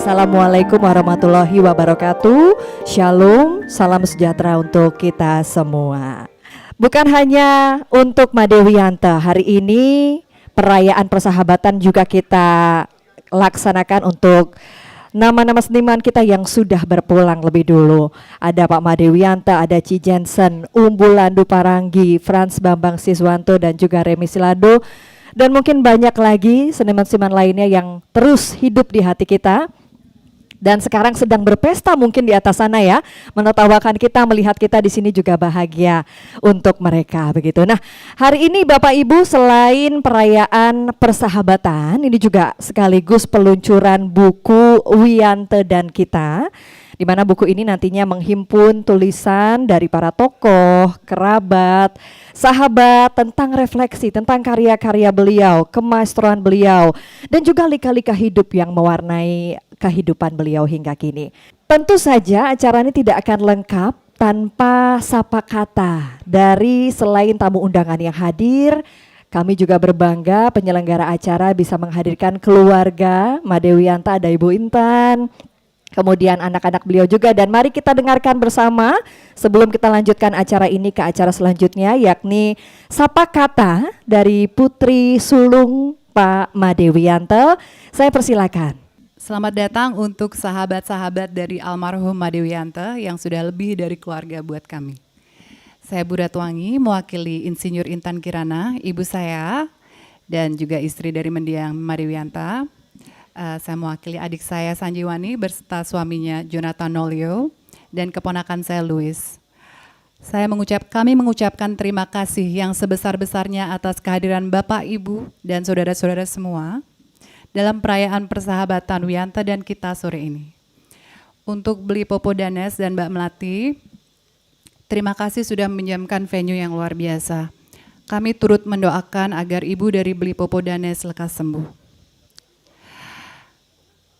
Assalamualaikum warahmatullahi wabarakatuh. Shalom, salam sejahtera untuk kita semua. Bukan hanya untuk Madewianta, hari ini perayaan persahabatan juga kita laksanakan untuk nama-nama seniman kita yang sudah berpulang lebih dulu. Ada Pak Madewianta, ada Ci Jensen, Umbulandu Paranggi, Frans Bambang Siswanto dan juga Remi Silado. Dan mungkin banyak lagi seniman-seniman lainnya yang terus hidup di hati kita. Dan sekarang sedang berpesta mungkin di atas sana ya, menertawakan kita, melihat kita di sini juga bahagia untuk mereka begitu. Nah, hari ini Bapak Ibu selain perayaan persahabatan, ini juga sekaligus peluncuran buku Wianta dan Kita, di mana buku ini nantinya menghimpun tulisan dari para tokoh, kerabat, sahabat tentang refleksi, tentang karya-karya beliau, kemaestroan beliau, dan juga lika-lika hidup yang mewarnai kehidupan beliau hingga kini. Tentu saja acara ini tidak akan lengkap tanpa sapa kata dari selain tamu undangan yang hadir. Kami juga berbangga penyelenggara acara bisa menghadirkan keluarga Madewianta, ada Ibu Intan, kemudian anak-anak beliau juga. Dan mari kita dengarkan bersama sebelum kita lanjutkan acara ini ke acara selanjutnya, yakni sapa kata dari Putri Sulung Pak Madewianta. Saya persilakan. Selamat datang untuk sahabat-sahabat dari almarhum Madewianta yang sudah lebih dari keluarga buat kami. Saya Bu Ratwangi, mewakili Insinyur Intan Kirana, ibu saya, dan juga istri dari mendiang Madewianta. Saya mewakili adik saya Sanjiwani berserta suaminya Jonathan Nolio dan keponakan saya Louis. Kami mengucapkan terima kasih yang sebesar-besarnya atas kehadiran Bapak, Ibu, dan saudara-saudara semua dalam perayaan persahabatan Wianta dan Kita sore ini. Untuk Beli Popo Danes dan Mbak Melati, terima kasih sudah meminjamkan venue yang luar biasa. Kami turut mendoakan agar Ibu dari Beli Popo Danes lekas sembuh.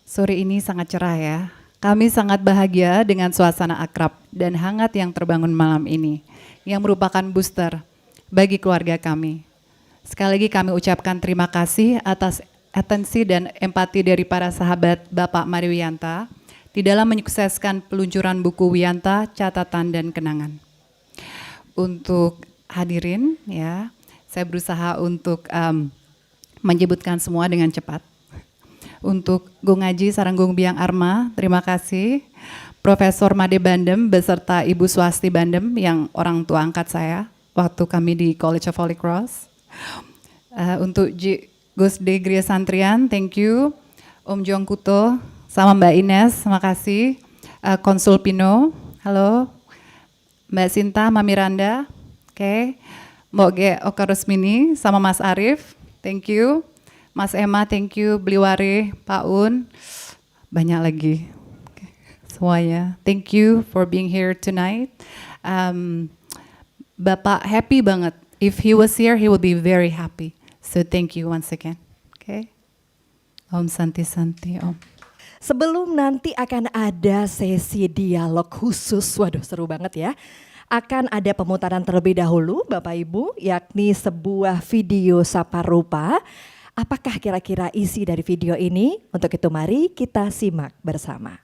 Sore ini sangat cerah ya. Kami sangat bahagia dengan suasana akrab dan hangat yang terbangun malam ini, yang merupakan booster bagi keluarga kami. Sekali lagi kami ucapkan terima kasih atas atensi dan empati dari para sahabat Bapak Madewianta di dalam menyukseskan peluncuran buku Wianta, Catatan dan Kenangan. Untuk hadirin ya, saya berusaha untuk menyebutkan semua dengan cepat. Untuk Gung Aji Saranggung Biang Arma, terima kasih. Profesor Made Bandem beserta Ibu Swasti Bandem yang orang tua angkat saya waktu kami di College of Holy Cross. Untuk Gus De Gria Santrian, thank you. Om Jong Kuto, sama Mbak Ines, makasih. Konsul Pino, halo. Mbak Sinta, Mami Randa, oke. Mbok Ge Oka Rusmini, sama Mas Arif, thank you. Mas Emma, thank you. Bliwari, Pak Un, banyak lagi. Semuanya, thank you for being here tonight. Bapak happy banget. If he was here, he would be very happy. So thank you once again. Okay. Om Santi Santi Om. Sebelum nanti akan ada sesi dialog khusus, waduh seru banget ya. Akan ada pemutaran terlebih dahulu Bapak Ibu, yakni sebuah video sapa rupa. Apakah kira-kira isi dari video ini? Untuk itu mari kita simak bersama.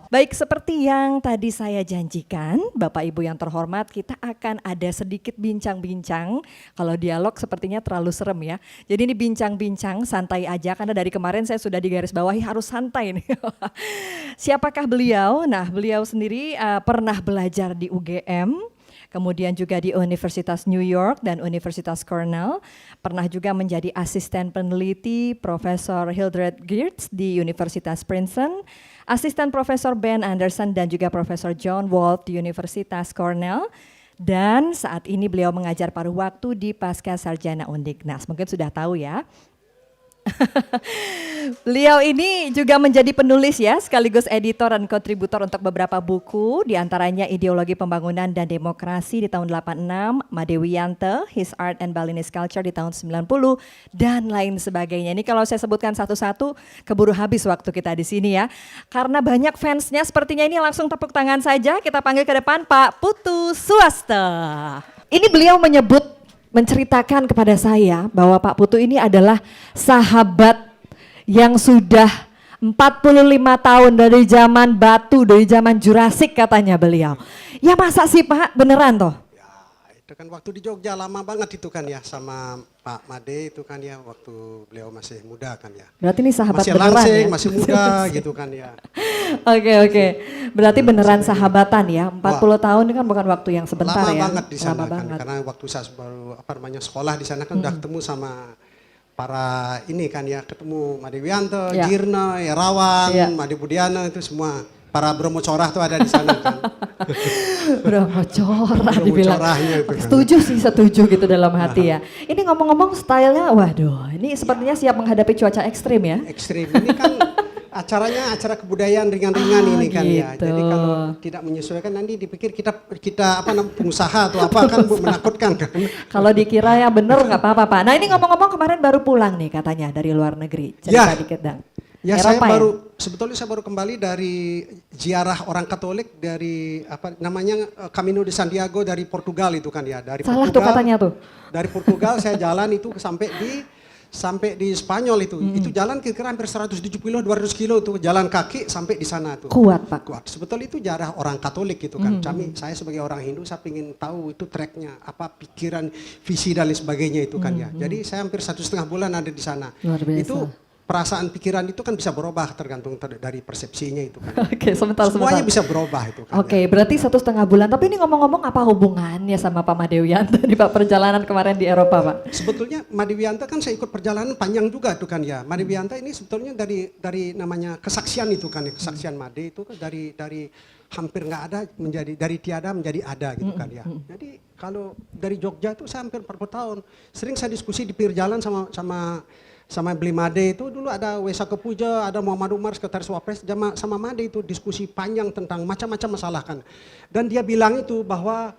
Baik, seperti yang tadi saya janjikan, Bapak Ibu yang terhormat, kita akan ada sedikit bincang-bincang. Kalau dialog sepertinya terlalu serem ya. Jadi ini bincang-bincang santai aja, karena dari kemarin saya sudah digarisbawahi harus santai nih. Siapakah beliau? Nah, beliau sendiri pernah belajar di UGM, kemudian juga di Universitas New York dan Universitas Cornell. Pernah juga menjadi asisten peneliti Profesor Hildred Geertz di Universitas Princeton, asisten Profesor Ben Anderson dan juga Profesor John Walt di Universitas Cornell. Dan saat ini beliau mengajar paruh waktu di Pasca Sarjana Undiknas. Mungkin sudah tahu ya. Beliau ini juga menjadi penulis ya, sekaligus editor dan kontributor untuk beberapa buku, diantaranya Ideologi Pembangunan dan Demokrasi di tahun 86, Made Wiyanto, His Art and Balinese Culture di tahun 90, dan lain sebagainya. Ini kalau saya sebutkan satu-satu, keburu habis waktu kita di sini ya. Karena banyak fansnya, sepertinya ini langsung tepuk tangan saja, kita panggil ke depan Pak Putu Suaste. Ini beliau menceritakan kepada saya bahwa Pak Putu ini adalah sahabat yang sudah 45 tahun dari zaman batu, dari zaman Jurassic katanya beliau. Ya masa sih Pak, beneran toh? Ya itu kan waktu di Jogja lama banget itu kan ya, sama Pak Made itu kan ya, waktu beliau masih muda kan ya. Berarti ini sahabat masih beneran langsing, ya? masih muda gitu kan ya. Oke. Berarti beneran sahabatan ya. 40 tahun ini kan bukan waktu yang sebentar lama ya. Banget di sana lama kan, banget. karena waktu saya baru sekolah di sana kan udah ketemu sama para ini kan ya, ketemu Made Wiyanto, Ya. Jirna, Irawan, Ya. Made Budiana, itu semua para Bromo Corah tuh ada di sana kan. Bromo Corah Bromo dibilang. Corahnya itu kan. Setuju gitu dalam hati ya. Ini ngomong-ngomong stylenya, waduh, ini sepertinya siap menghadapi cuaca ekstrim ya. Ekstrim ini kan acaranya acara kebudayaan ringan-ringan ini kan ya. gitu. Jadi kalau tidak menyesuaikan nanti dipikir kita apa namanya pengusaha atau apa kan menakutkan kan. Kalau dikira ya bener nggak apa-apa Pak. Nah ini ngomong-ngomong kemarin baru pulang nih katanya dari luar negeri. Cerita Ya. dikit dong. Ya Eropa sebetulnya saya baru kembali dari ziarah orang Katolik dari apa namanya Camino de Santiago dari Portugal itu kan ya. Dari Salah Portugal, tuh katanya tuh. Dari Portugal saya jalan itu sampai di Spanyol itu. Itu jalan kira-kira hampir 170 200 kilo itu jalan kaki sampai di sana tuh. Kuat Pak. Kuat. Sebetulnya itu ziarah orang Katolik gitu kan. Saya sebagai orang Hindu saya ingin tahu itu treknya apa, pikiran, visi dan lain sebagainya itu kan ya. Jadi saya hampir 1,5 bulan ada di sana. Luar biasa. Itu perasaan pikiran itu kan bisa berubah tergantung dari persepsinya itu kan. Oke, sebentar. Semuanya bisa berubah itu kan. Oke, berarti 1,5 bulan. Tapi ini ngomong-ngomong apa hubungannya sama Pak Made Wiyanto nih Pak, perjalanan kemarin di Eropa Pak? Sebetulnya Made Wiyanto kan saya ikut perjalanan panjang juga tuh kan ya. Made Wiyanto ini sebetulnya dari namanya kesaksian itu kan ya. Kesaksian Made itu kan dari hampir nggak ada menjadi, dari tiada menjadi ada gitu kan ya. Jadi kalau dari Jogja itu saya hampir 40 tahun. Sering saya diskusi di pinggir jalan sama beli Made itu, dulu ada Wesa Kepuja, ada Muhammad Umar, sekretaris Wapres, sama Made itu diskusi panjang tentang macam-macam masalah kan. Dan dia bilang itu bahwa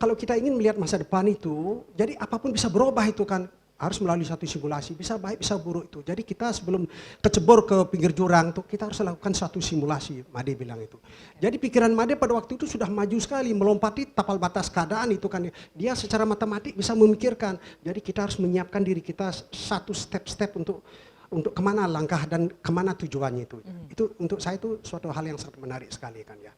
kalau kita ingin melihat masa depan itu, jadi apapun bisa berubah itu kan. Harus melalui satu simulasi, bisa baik bisa buruk itu. Jadi kita sebelum kecebur ke pinggir jurang tuh, kita harus lakukan satu simulasi, Made bilang itu. Jadi pikiran Made pada waktu itu sudah maju sekali, melompati tapal batas keadaan itu kan. Dia secara matematik bisa memikirkan. Jadi kita harus menyiapkan diri kita satu step-step untuk kemana langkah dan kemana tujuannya itu. Itu untuk saya itu suatu hal yang sangat menarik sekali kan ya.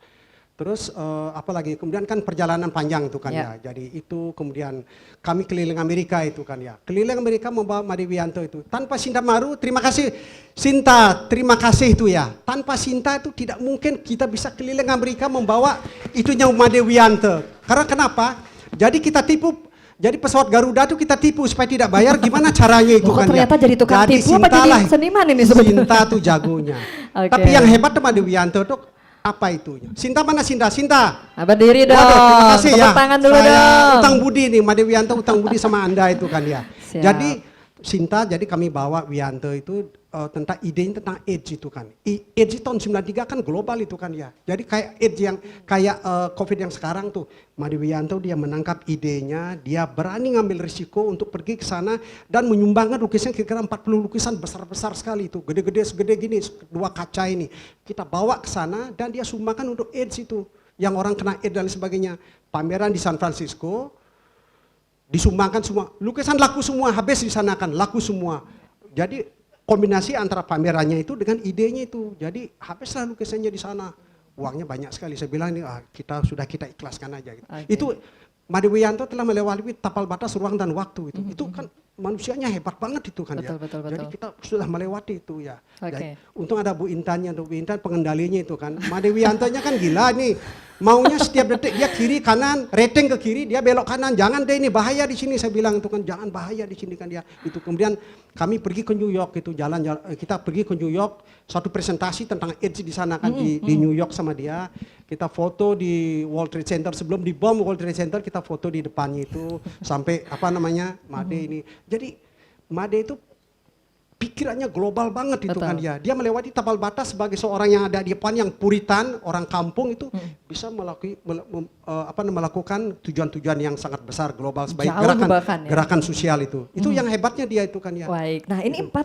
Terus apalagi kemudian kan perjalanan panjang itu kan ya. Jadi itu kemudian kami keliling Amerika itu kan ya. Keliling Amerika membawa Made Wiyanto itu. Tanpa Sinta Maru, terima kasih Sinta, terima kasih itu ya. Tanpa Sinta itu tidak mungkin kita bisa keliling Amerika membawa itunya Made Wiyanto. Karena kenapa? Jadi kita tipu. Jadi pesawat Garuda itu kita tipu supaya tidak bayar, gimana caranya itu kan ternyata ya. jadi tukang tipu apa jadi seniman ini sebetulnya? Sinta tuh jagonya. Tapi yang hebat tuh Made Wiyanto tuh apa itunya? Sinta mana Sinta? Sinta. Berdiri dong. Waduh, terima kasih ya. Tangan dulu Saya dong. utang budi nih, Made Wiyanto utang budi sama Anda itu kan ya. Siap. Jadi Sinta, jadi kami bawa Wiyanto itu tentang idenya tentang AIDS itu kan. AIDS tahun 93 kan global itu kan ya. Jadi kayak AIDS yang kayak COVID yang sekarang tuh. Made Wiyanto dia menangkap idenya, dia berani ngambil risiko untuk pergi ke sana dan menyumbangkan lukisan kira-kira 40 lukisan besar-besar sekali itu. Gede-gede segede gini, 2 kaca ini. Kita bawa ke sana dan dia sumbangkan untuk AIDS itu. Yang orang kena AIDS dan sebagainya. Pameran di San Francisco, disumbangkan semua. Lukisan laku semua, habis di sana kan, laku semua. Jadi kombinasi antara pamerannya itu dengan idenya itu. Jadi habislah lukisannya di sana. Uangnya banyak sekali. Saya bilang ini kita ikhlaskan aja gitu. Okay. Itu Made Wiyanto telah melewati tapal batas ruang dan waktu itu. Itu kan manusianya hebat banget itu kan ya. Betul. Jadi kita sudah melewati itu ya. Okay. Untung ada Bu Intannya, Bu Intan pengendalinya itu kan. Made Wiyantonya kan gila nih. Maunya setiap detik dia kiri kanan, rating ke kiri, dia belok kanan. Jangan deh ini bahaya di sini, saya bilang itu kan, jangan bahaya di sini kan dia. Itu kemudian kami pergi ke New York itu kita pergi ke New York, satu presentasi tentang AIDS di sana kan di New York sama dia. Kita foto di World Trade Center, sebelum dibom World Trade Center kita foto di depannya itu sampai Made ini. Jadi Made itu pikirannya global banget itu kan dia. Dia melewati tapal batas sebagai seorang yang ada di depan yang puritan, orang kampung itu bisa melakukan tujuan-tujuan yang sangat besar global sebagai gerakan sosial itu. Itu yang hebatnya dia itu kan ya. Baik. Nah, ini 45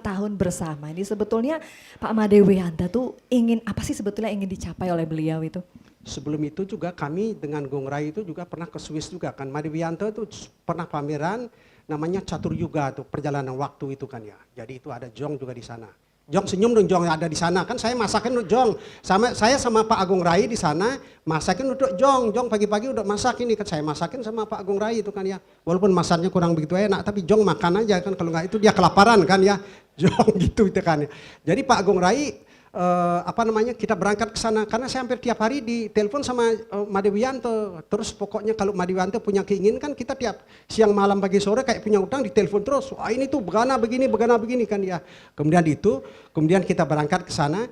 tahun bersama. Ini sebetulnya Pak Made Wiyanto tuh ingin apa sih sebetulnya ingin dicapai oleh beliau itu? Sebelum itu juga kami dengan Gong Rai itu juga pernah ke Swiss juga kan. Made Wiyanto itu pernah pameran namanya Catur Yuga tuh, perjalanan waktu itu kan ya. Jadi itu ada Jong juga di sana. Jong senyum dong, Jong ada di sana kan, saya masakin untuk Jong. Saya sama Pak Agung Rai di sana masakin untuk Jong. Jong pagi-pagi udah masak ini kan, saya masakin sama Pak Agung Rai itu kan ya. Walaupun masaknya kurang begitu enak, tapi Jong makan aja kan, kalau nggak itu dia kelaparan kan ya. Jong gitu itu kan ya. Jadi Pak Agung Rai kita berangkat ke sana karena saya hampir tiap hari ditelepon sama Made Wiyanto. Terus pokoknya kalau Made Wiyanto punya keinginan kan kita tiap siang malam pagi sore kayak punya utang ditelepon terus. Wah ini tuh begana begini kan ya. Kemudian kita berangkat ke sana.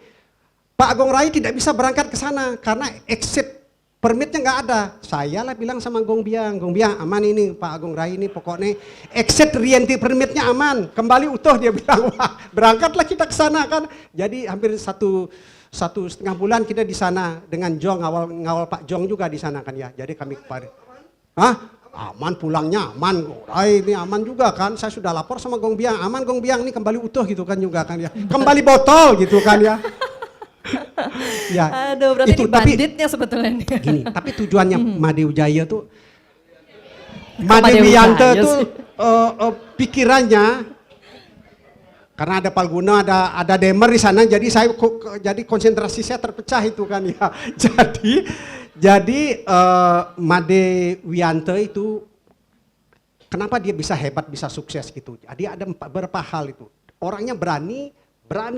Pak Agung Rai tidak bisa berangkat ke sana karena exit permitnya nggak ada. Saya lah bilang sama Gong Biang aman ini Pak Agung Rai ini pokoknya exit re-entry permitnya aman, kembali utuh dia bilang. Wah berangkatlah kita ke sana kan. Jadi hampir satu setengah bulan kita di sana dengan Jong, ngawal Pak Jong juga di sana kan ya. Jadi kami kemarin, aman pulangnya aman, Rai ini aman juga kan. Saya sudah lapor sama Gong Biang, aman Gong Biang ini kembali utuh gitu kan juga kan ya. Kembali botol gitu kan ya. Ya, aduh, berarti itu, ini banditnya sebetulnya. Gini, tapi tujuannya Made Wijaya tuh, Made Wiyanto tuh pikirannya, karena ada Palguna, ada Demer di sana, jadi konsentrasi saya terpecah itu kan ya. Jadi Made Wiyanto itu, kenapa dia bisa hebat, bisa sukses gitu? Jadi ada beberapa hal itu. Orangnya berani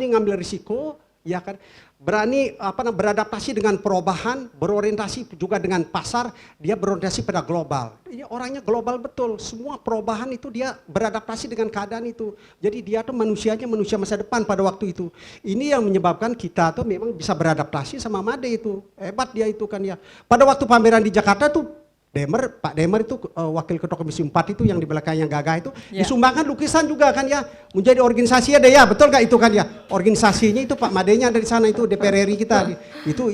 ngambil risiko. Ya kan, berani beradaptasi dengan perubahan, berorientasi juga dengan pasar, dia berorientasi pada global. Dia orangnya global betul, semua perubahan itu dia beradaptasi dengan keadaan itu. Jadi dia tuh manusia masa depan pada waktu itu. Ini yang menyebabkan kita tuh memang bisa beradaptasi sama Made itu, hebat dia itu kan ya. Pada waktu pameran di Jakarta tuh, Pak Demer itu wakil ketua komisi 4 itu yang di belakangnya gagah itu disumbangkan lukisan juga kan ya, menjadi organisasi ada ya, betul gak itu kan ya, organisasinya itu Pak Madenya dari sana itu DPR RI kita itu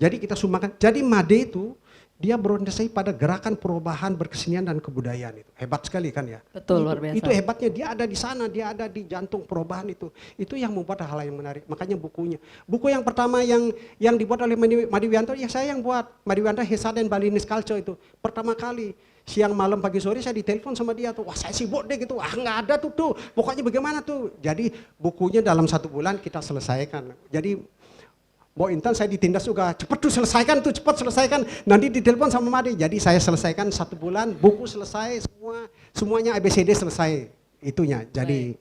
jadi kita sumbangkan. Jadi Made itu dia berorientasi pada gerakan perubahan berkesenian dan kebudayaan itu hebat sekali kan ya. Betul, luar biasa. Itu hebatnya, dia ada di sana, dia ada di jantung perubahan itu yang membuat hal yang menarik. Makanya buku yang pertama yang dibuat oleh Made Wiyanto ya saya yang buat. Made Wiyanto Hesa dan Balinese Culture itu pertama kali. Siang malam pagi sore saya ditelepon sama dia tuh, wah saya sibuk deh gitu, nggak ada tuh, pokoknya bagaimana tuh. Jadi bukunya dalam 1 bulan kita selesaikan. Jadi Mbok Intan saya ditindas juga, cepet tuh selesaikan tuh, cepet selesaikan. Nanti ditelepon sama Made. Jadi saya selesaikan 1 bulan, buku selesai, semuanya ABCD selesai. Itunya. Jadi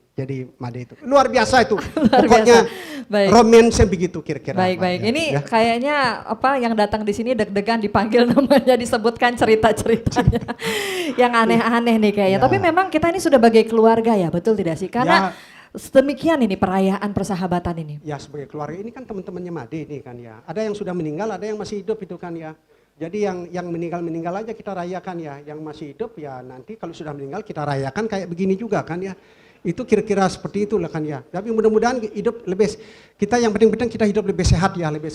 Made itu luar biasa itu. Pokoknya romance yang begitu kira-kira. Baik. Ini kayaknya apa yang datang di sini deg-degan dipanggil namanya, disebutkan cerita-ceritanya yang aneh-aneh nih kayaknya. Tapi memang kita ini sudah bagai keluarga ya, betul tidak sih? Karena sedemikian ini perayaan persahabatan ini. Ya sebagai keluarga ini kan teman-temannya Made ini kan ya. Ada yang sudah meninggal, ada yang masih hidup itu kan ya. Jadi yang meninggal aja kita rayakan ya. Yang masih hidup ya nanti kalau sudah meninggal kita rayakan kayak begini juga kan ya. Itu kira-kira seperti itulah kan ya. Tapi mudah-mudahan hidup lebih, kita yang penting-penting kita hidup lebih sehat ya, lebih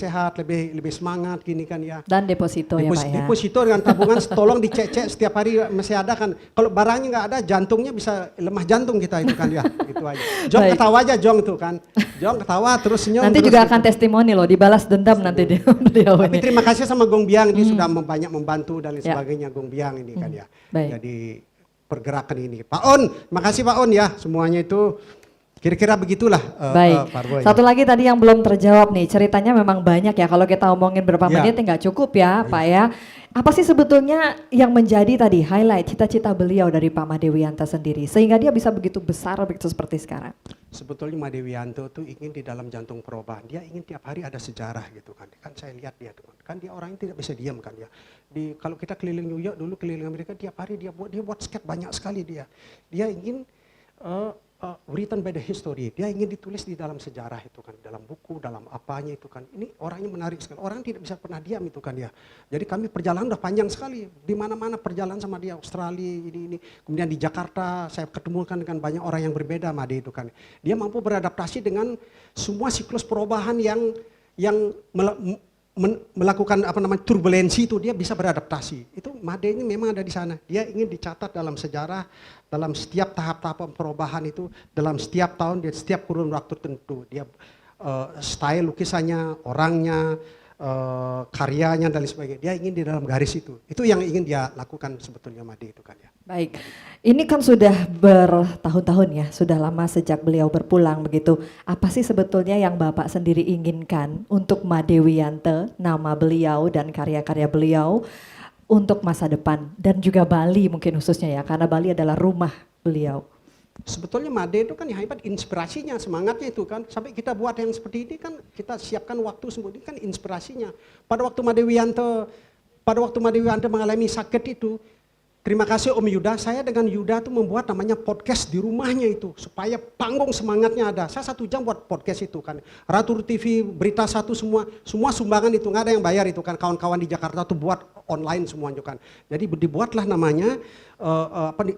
semangat gini kan ya. Dan deposito ya Pak ya. Deposito dengan tabungan tolong dicek-cek setiap hari masih ada kan. Kalau barangnya nggak ada, jantungnya bisa lemah jantung kita itu kan ya. Gitu aja. Jong ketawa aja Jong tuh kan. Jong ketawa terus senyum. Nanti terus juga gitu. akan testimoni loh, dibalas dendam nanti dia. Tapi terima kasih sama Gong Biang, dia sudah banyak membantu dan lain sebagainya Gong Biang ini kan ya. Jadi pergerakan ini. Pak On, makasih Pak On ya, semuanya itu kira-kira begitulah. Baik, satu lagi tadi yang belum terjawab nih, ceritanya memang banyak ya, kalau kita omongin berapa menit nggak cukup ya Pak ya. Apa sih sebetulnya yang menjadi tadi highlight cita-cita beliau dari Pak Made Wiyanto sendiri, sehingga dia bisa begitu besar, begitu seperti sekarang? Sebetulnya Made Wiyanto tuh ingin di dalam jantung perubahan, dia ingin tiap hari ada sejarah gitu kan. Kan saya lihat dia tuh, kan dia orangnya tidak bisa diam kan ya. Kalau kita keliling New York dulu, keliling Amerika, tiap hari dia buat skate banyak sekali dia. Dia ingin written by the history, dia ingin ditulis di dalam sejarah itu kan, dalam buku, dalam apanya itu kan. Ini orangnya menarik sekali, orang tidak bisa pernah diam itu kan ya. Jadi kami perjalanan udah panjang sekali, di mana-mana perjalanan sama dia, Australia ini. Kemudian di Jakarta saya ketemukan dengan banyak orang yang berbeda Made itu kan. Dia mampu beradaptasi dengan semua siklus perubahan yang melakukan turbulensi itu, dia bisa beradaptasi. Itu Made ini memang ada di sana. Dia ingin dicatat dalam sejarah, dalam setiap tahap-tahap perubahan itu, dalam setiap tahun, di setiap kurun waktu tentu. Dia style lukisannya, orangnya, karyanya dan lain sebagainya. Dia ingin di dalam garis itu. Itu yang ingin dia lakukan sebetulnya Made itu kan ya. Baik, ini kan sudah bertahun-tahun ya, sudah lama sejak beliau berpulang begitu. Apa sih sebetulnya yang Bapak sendiri inginkan untuk Made Wiyanto, nama beliau dan karya-karya beliau untuk masa depan dan juga Bali mungkin khususnya ya, karena Bali adalah rumah beliau. Sebetulnya Made itu kan yang hebat inspirasinya, semangatnya itu kan. Sampai kita buat yang seperti ini kan kita siapkan waktu semua, ini kan inspirasinya. Pada waktu Made Wiyanto mengalami sakit itu, terima kasih Om Yuda, saya dengan Yuda tuh membuat namanya podcast di rumahnya itu. Supaya panggung semangatnya ada. Saya 1 jam buat podcast itu kan. Ratu TV, Berita Satu semua sumbangan itu, nggak ada yang bayar itu kan. Kawan-kawan di Jakarta tuh buat online semuanya kan. Jadi dibuatlah namanya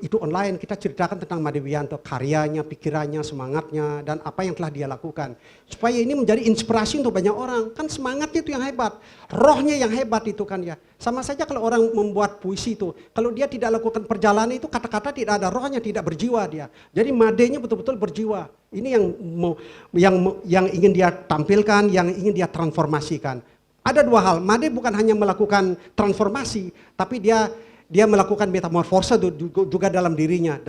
itu online, kita ceritakan tentang Made Wiyanto, karyanya, pikirannya, semangatnya, dan apa yang telah dia lakukan. Supaya ini menjadi inspirasi untuk banyak orang. Kan semangatnya itu yang hebat, rohnya yang hebat itu kan ya. Sama saja kalau orang membuat puisi itu, kalau dia tidak lakukan perjalanan itu kata-kata tidak ada rohnya, tidak berjiwa dia. Jadi Made-nya betul-betul berjiwa. Ini yang ingin dia tampilkan, yang ingin dia transformasikan. Ada 2 hal, Made bukan hanya melakukan transformasi, tapi dia melakukan metamorfosa juga dalam dirinya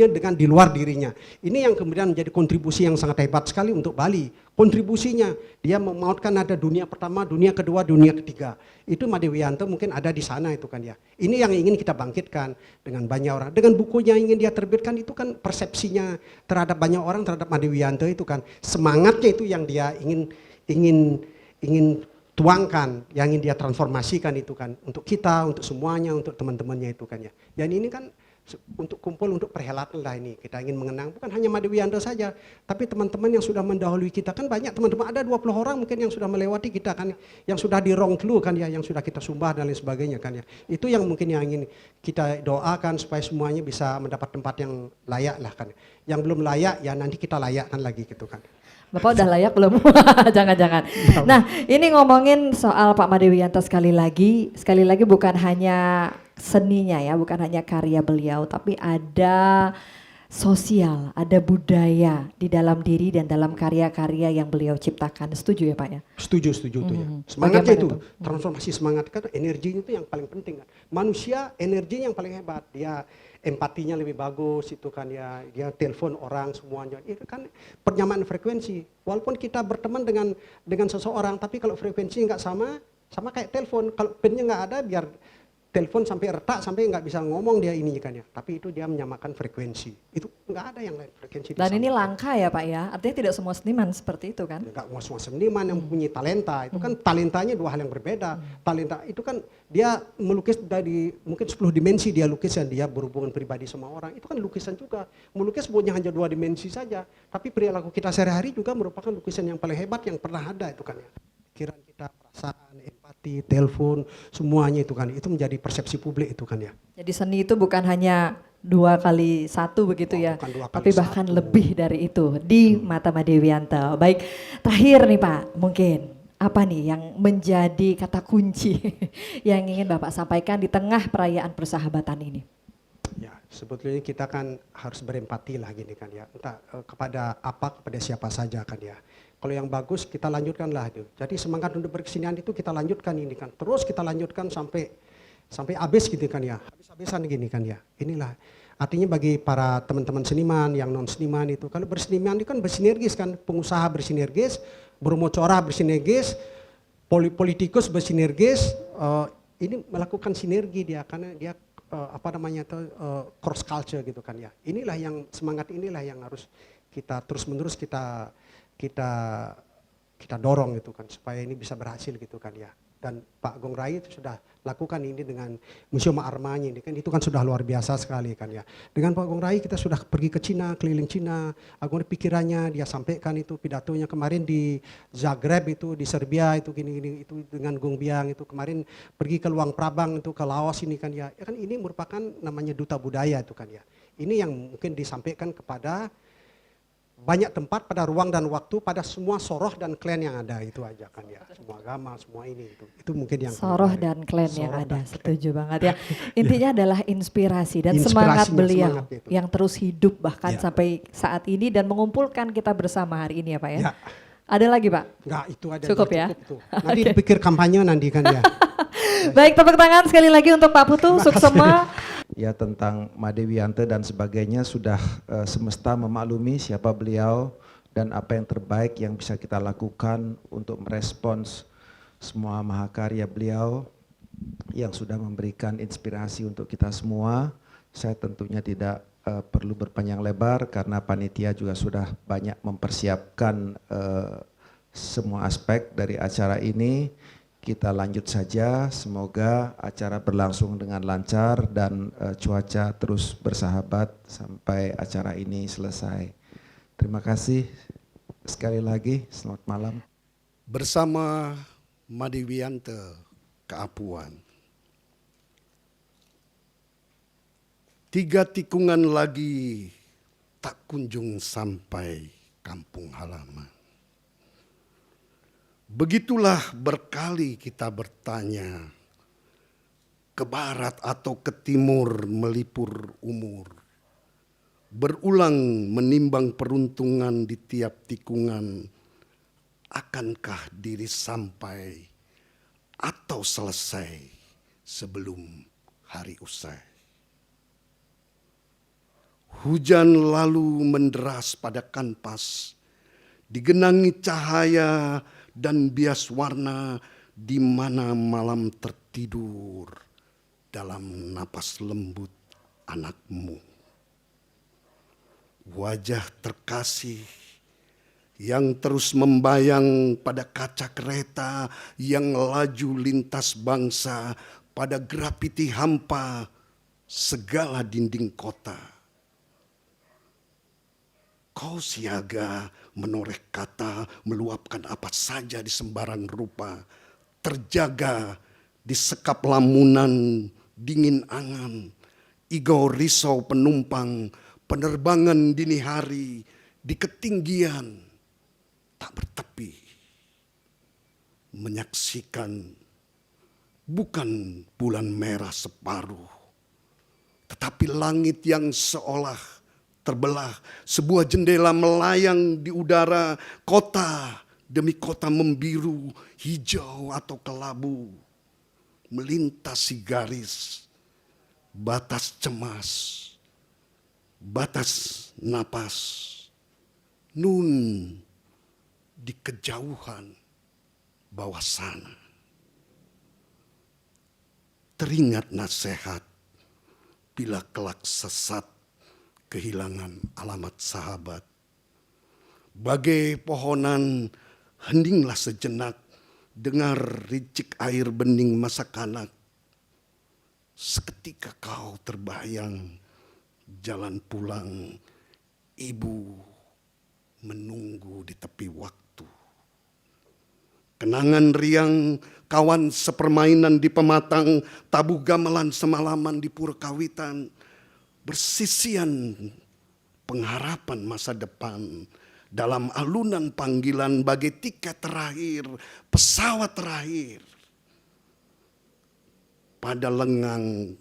dengan di luar dirinya. Ini yang kemudian menjadi kontribusi yang sangat hebat sekali untuk Bali. Kontribusinya, dia memautkan ada dunia pertama, dunia kedua, dunia ketiga. Itu Made Wiyanto mungkin ada di sana itu kan ya. Ini yang ingin kita bangkitkan dengan banyak orang. Dengan bukunya yang ingin dia terbitkan itu kan persepsinya terhadap banyak orang terhadap Made Wiyanto itu kan. Semangatnya itu yang dia ingin tuangkan, yang ingin dia transformasikan itu kan, untuk kita, untuk semuanya, untuk teman-temannya itu kan ya. Dan ini kan untuk kumpul, untuk perhelatan lah ini, kita ingin mengenang, bukan hanya Made Wiyanto saja, tapi teman-teman yang sudah mendahului kita, kan banyak teman-teman, ada 20 orang mungkin yang sudah melewati kita kan, yang sudah di Rongtlu kan ya, yang sudah kita sumbah dan lain sebagainya kan ya. Itu yang mungkin yang ingin kita doakan supaya semuanya bisa mendapat tempat yang layak lah kan. Yang belum layak ya nanti kita layakkan lagi gitu kan. Bapak udah layak belum? Jangan-jangan. Nah, ini ngomongin soal Pak Made Wiyanto sekali lagi bukan hanya seninya ya, bukan hanya karya beliau, tapi ada sosial, ada budaya di dalam diri dan dalam karya-karya yang beliau ciptakan. Setuju ya Pak ya? Setuju itu ya. Semangatnya Bagaimana itu, tuh? transformasi semangat kan energinya itu yang paling penting kan. Manusia energinya yang paling hebat, dia empatinya lebih bagus itu kan ya, dia telepon orang semuanya. Itu kan penyamaan frekuensi. Walaupun kita berteman dengan seseorang, tapi kalau frekuensi nggak sama, sama kayak telepon. Kalau pennya nggak ada, biar telepon sampai retak sampai nggak bisa ngomong dia ini kan ya. Tapi itu dia menyamakan frekuensi. Itu nggak ada yang lain frekuensi. Dan ini disamakan. langka ya Pak ya, artinya tidak semua seniman seperti itu kan? Enggak semua seniman yang punya talenta, itu kan talentanya dua hal yang berbeda. Talenta itu kan dia melukis dari mungkin 10 dimensi dia lukisan, dia berhubungan pribadi sama orang, itu kan lukisan juga. Melukis bukan hanya 2 dimensi saja, tapi perilaku kita sehari-hari juga merupakan lukisan yang paling hebat yang pernah ada itu kan ya. Pikiran kita, perasaan, empati, telepon, semuanya itu kan, itu menjadi persepsi publik itu kan ya. Jadi seni itu bukan hanya 2x1 begitu ya, bukan 2x1. tapi bahkan lebih dari itu di mata Made Wiyanto. Baik, terakhir nih Pak, mungkin apa nih yang menjadi kata kunci yang ingin Bapak sampaikan di tengah perayaan persahabatan ini? Ya, sebetulnya kita kan harus berempati lah gini kan ya, entah kepada siapa saja kan ya. Kalau yang bagus kita lanjutkanlah itu. Jadi semangat untuk berkesenian itu kita lanjutkan ini kan, terus kita lanjutkan sampai habis gitu kan ya, habis-habisan gini kan ya. Inilah artinya bagi para teman-teman seniman yang non seniman itu, kalau berseniman itu kan bersinergis kan, pengusaha bersinergis, bermocorah bersinergis, politikus bersinergis, ini melakukan sinergi dia karena dia cross culture gitu kan ya. Inilah yang semangat inilah yang harus kita terus menerus kita dorong gitu kan supaya ini bisa berhasil gitu kan ya. Dan Pak Gong Rai itu sudah lakukan ini dengan Museum Armanya ini kan, itu kan sudah luar biasa sekali kan ya. Dengan Pak Gong Rai kita sudah pergi ke Cina, keliling Cina, Agung pikirannya dia sampaikan itu pidatonya kemarin di Zagreb itu di Serbia itu gini-gini itu dengan Gung Biang itu kemarin pergi ke Luang Prabang itu ke Laos ini kan ya. Ya kan ini merupakan namanya duta budaya itu kan ya. Ini yang mungkin disampaikan kepada banyak tempat pada ruang dan waktu pada semua soroh dan klan yang ada itu aja kan ya, semua agama semua ini itu mungkin yang Soroh dan klan yang Soroh ada, dan setuju banget ya. Intinya adalah inspirasi dan semangat Inspirasinya, beliau semangatnya itu. yang terus hidup bahkan Ya. sampai saat ini dan mengumpulkan kita bersama hari ini ya Pak ya. Ya. Ada lagi Pak? Enggak, itu ada Cukup ya? tuh. Nanti dipikir kampanye nanti kan ya. Baik, tepuk tangan sekali lagi untuk Pak Putu Suksema. Ya, tentang Made Wiyanto dan sebagainya sudah semesta memaklumi siapa beliau dan apa yang terbaik yang bisa kita lakukan untuk merespons semua mahakarya beliau yang sudah memberikan inspirasi untuk kita semua. Saya tentunya tidak perlu berpanjang lebar karena panitia juga sudah banyak mempersiapkan semua aspek dari acara ini. Kita lanjut saja, semoga acara berlangsung dengan lancar dan cuaca terus bersahabat sampai acara ini selesai. Terima kasih sekali lagi, selamat malam. Bersama Made Wiyanto Keapuan. 3 tikungan lagi tak kunjung sampai kampung halaman. Begitulah berkali kita bertanya, ke barat atau ke timur melipur umur. Berulang menimbang peruntungan di tiap tikungan, akankah diri sampai atau selesai sebelum hari usai. Hujan lalu menderas pada kanvas, digenangi cahaya dan bias warna di mana malam tertidur dalam napas lembut anakmu. Wajah terkasih yang terus membayang pada kaca kereta yang laju lintas bangsa, pada grafiti hampa segala dinding kota. Kau siaga menoreh kata, meluapkan apa saja di sembarang rupa, terjaga di sekap lamunan dingin angan, igau risau penumpang, penerbangan dini hari di ketinggian tak bertepi, menyaksikan bukan bulan merah separuh, tetapi langit yang seolah terbelah. Sebuah jendela melayang di udara, kota demi kota membiru, hijau atau kelabu. Melintasi garis, batas cemas, batas napas. Nun di kejauhan bawah sana. Teringat nasihat bila kelak sesat kehilangan alamat sahabat. Bagai pohonan heninglah sejenak, dengar ricik air bening masa kanak. Seketika kau terbayang jalan pulang, ibu menunggu di tepi waktu. Kenangan riang kawan sepermainan di pematang, tabuh gamelan semalaman di pura kawitan, bersisian pengharapan masa depan dalam alunan panggilan bagai tiket terakhir, pesawat terakhir. Pada lengang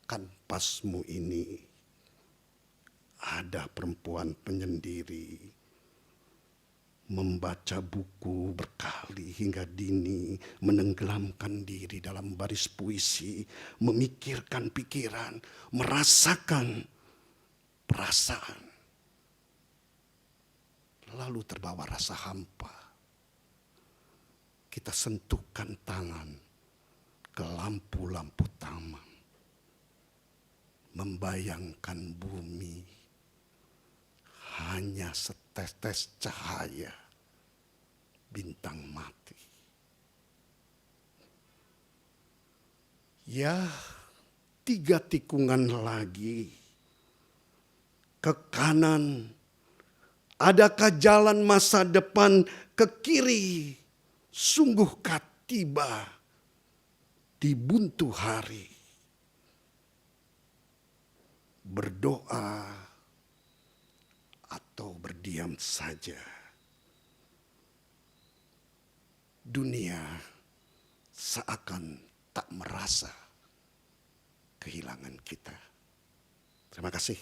kanvasmu ini ada perempuan penyendiri, membaca buku berkali hingga dini, menenggelamkan diri dalam baris puisi, memikirkan pikiran, merasakan perasaan. Lalu terbawa rasa hampa. Kita sentuhkan tangan ke lampu-lampu taman, membayangkan bumi hanya setetes cahaya bintang mati. Ya, 3 tikungan lagi ke kanan. Adakah jalan masa depan? Ke kiri? Sungguhkah tiba di buntu hari? Berdoa atau berdiam saja. Dunia seakan tak merasa kehilangan kita. Terima kasih.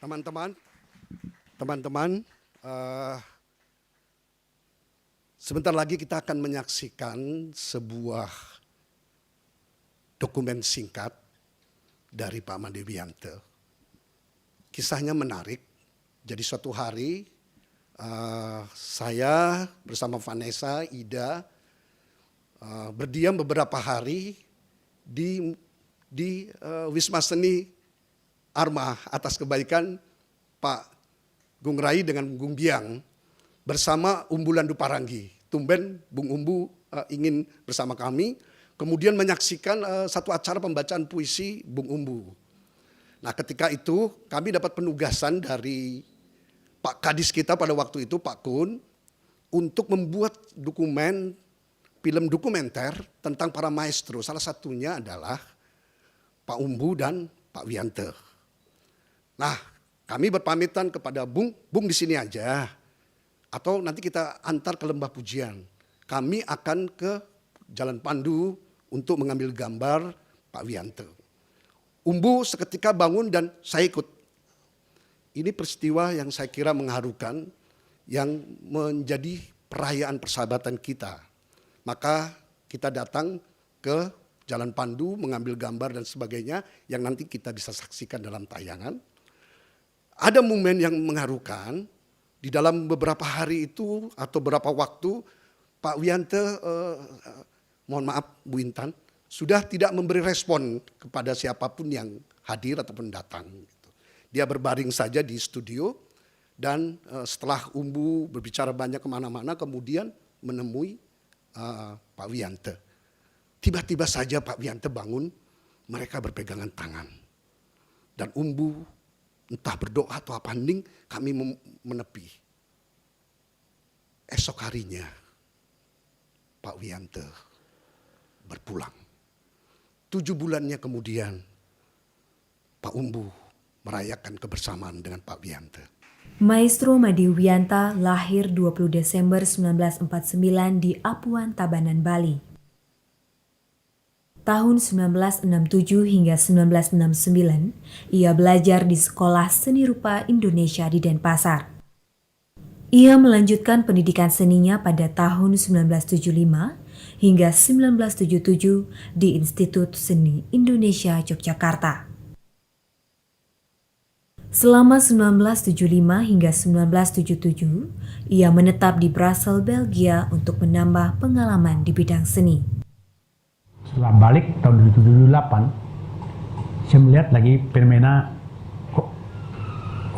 Teman-teman, sebentar lagi kita akan menyaksikan sebuah dokumen singkat dari Pak Made Wiyanto. Kisahnya menarik. Jadi suatu hari saya bersama Vanessa, Ida berdiam beberapa hari di Wisma Seni Arma atas kebaikan Pak Gung Rai dengan Gung Biang bersama Umbu Landu Paranggi. Tumben Bung Umbu ingin bersama kami, kemudian menyaksikan satu acara pembacaan puisi Bung Umbu. Nah, ketika itu kami dapat penugasan dari Pak Kadis kita pada waktu itu, Pak Kun, untuk membuat film dokumenter tentang para maestro. Salah satunya adalah Pak Umbu dan Pak Wiyanto. Nah, kami berpamitan kepada Bung di sini aja. Atau nanti kita antar ke Lembah Pujian. Kami akan ke Jalan Pandu untuk mengambil gambar Pak Wiyanto. Umbu seketika bangun dan saya ikut. Ini peristiwa yang saya kira mengharukan, yang menjadi perayaan persahabatan kita. Maka kita datang ke Jalan Pandu, mengambil gambar dan sebagainya, yang nanti kita bisa saksikan dalam tayangan. Ada momen yang mengharukan, di dalam beberapa hari itu atau beberapa waktu, Pak Wiyanto, mohon maaf Bu Intan, sudah tidak memberi respon kepada siapapun yang hadir ataupun datang. Dia berbaring saja di studio dan setelah Umbu berbicara banyak kemana-mana, kemudian menemui Pak Wiyanto. Tiba-tiba saja Pak Wiyanto bangun, mereka berpegangan tangan. Dan Umbu entah berdoa atau apa, hening, kami menepi. Esok harinya Pak Wiyanto berpulang. 7 bulannya kemudian Pak Umbu merayakan kebersamaan dengan Pak Wiyanto. Maestro Made Wiyanto lahir 20 Desember 1949 di Apuan, Tabanan, Bali. Tahun 1967 hingga 1969, ia belajar di Sekolah Seni Rupa Indonesia di Denpasar. Ia melanjutkan pendidikan seninya pada tahun 1975 hingga 1977 di Institut Seni Indonesia Yogyakarta. Selama 1975 hingga 1977, ia menetap di Brussels, Belgia untuk menambah pengalaman di bidang seni. Setelah balik tahun 2008, saya melihat lagi fenomena kok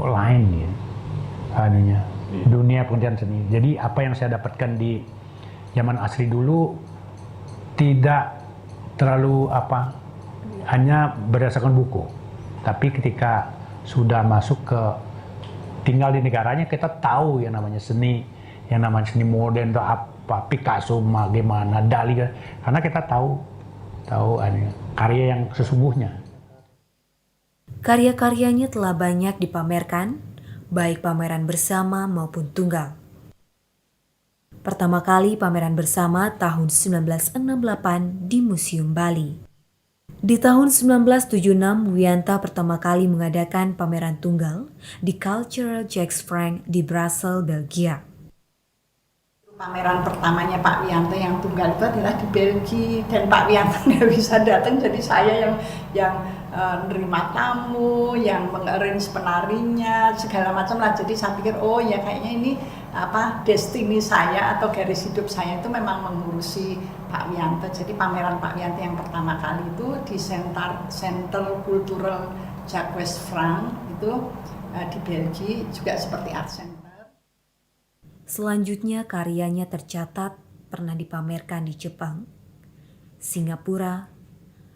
lain ya, anunya dunia pekerjaan seni. Jadi apa yang saya dapatkan di zaman asli dulu tidak terlalu hanya berdasarkan buku, tapi ketika sudah masuk ke tinggal di negaranya, kita tahu yang namanya seni, yang namanya seni modern atau apa, Picasso bagaimana, Dali, karena kita tahu karya yang sesungguhnya. Karya-karyanya telah banyak dipamerkan, baik pameran bersama maupun tunggal. Pertama kali pameran bersama tahun 1968 di Museum Bali. Di tahun 1976, Wianta pertama kali mengadakan pameran tunggal di Cultural Jacques Frank di Brussels, Belgia. Pameran pertamanya Pak Wianta yang tunggal itu adalah di Belgia, dan Pak Wianta nggak bisa datang, jadi saya yang nerima tamu, yang mengarrange penarinya, segala macam lah. Jadi saya pikir, oh ya kayaknya ini destiny saya atau garis hidup saya itu memang mengurusi Pak Wianta. Jadi pameran Pak Wianta yang pertama kali itu di Center Cultural Jacques Frank itu di Belgia, juga seperti Art Center. Selanjutnya karyanya tercatat pernah dipamerkan di Jepang, Singapura,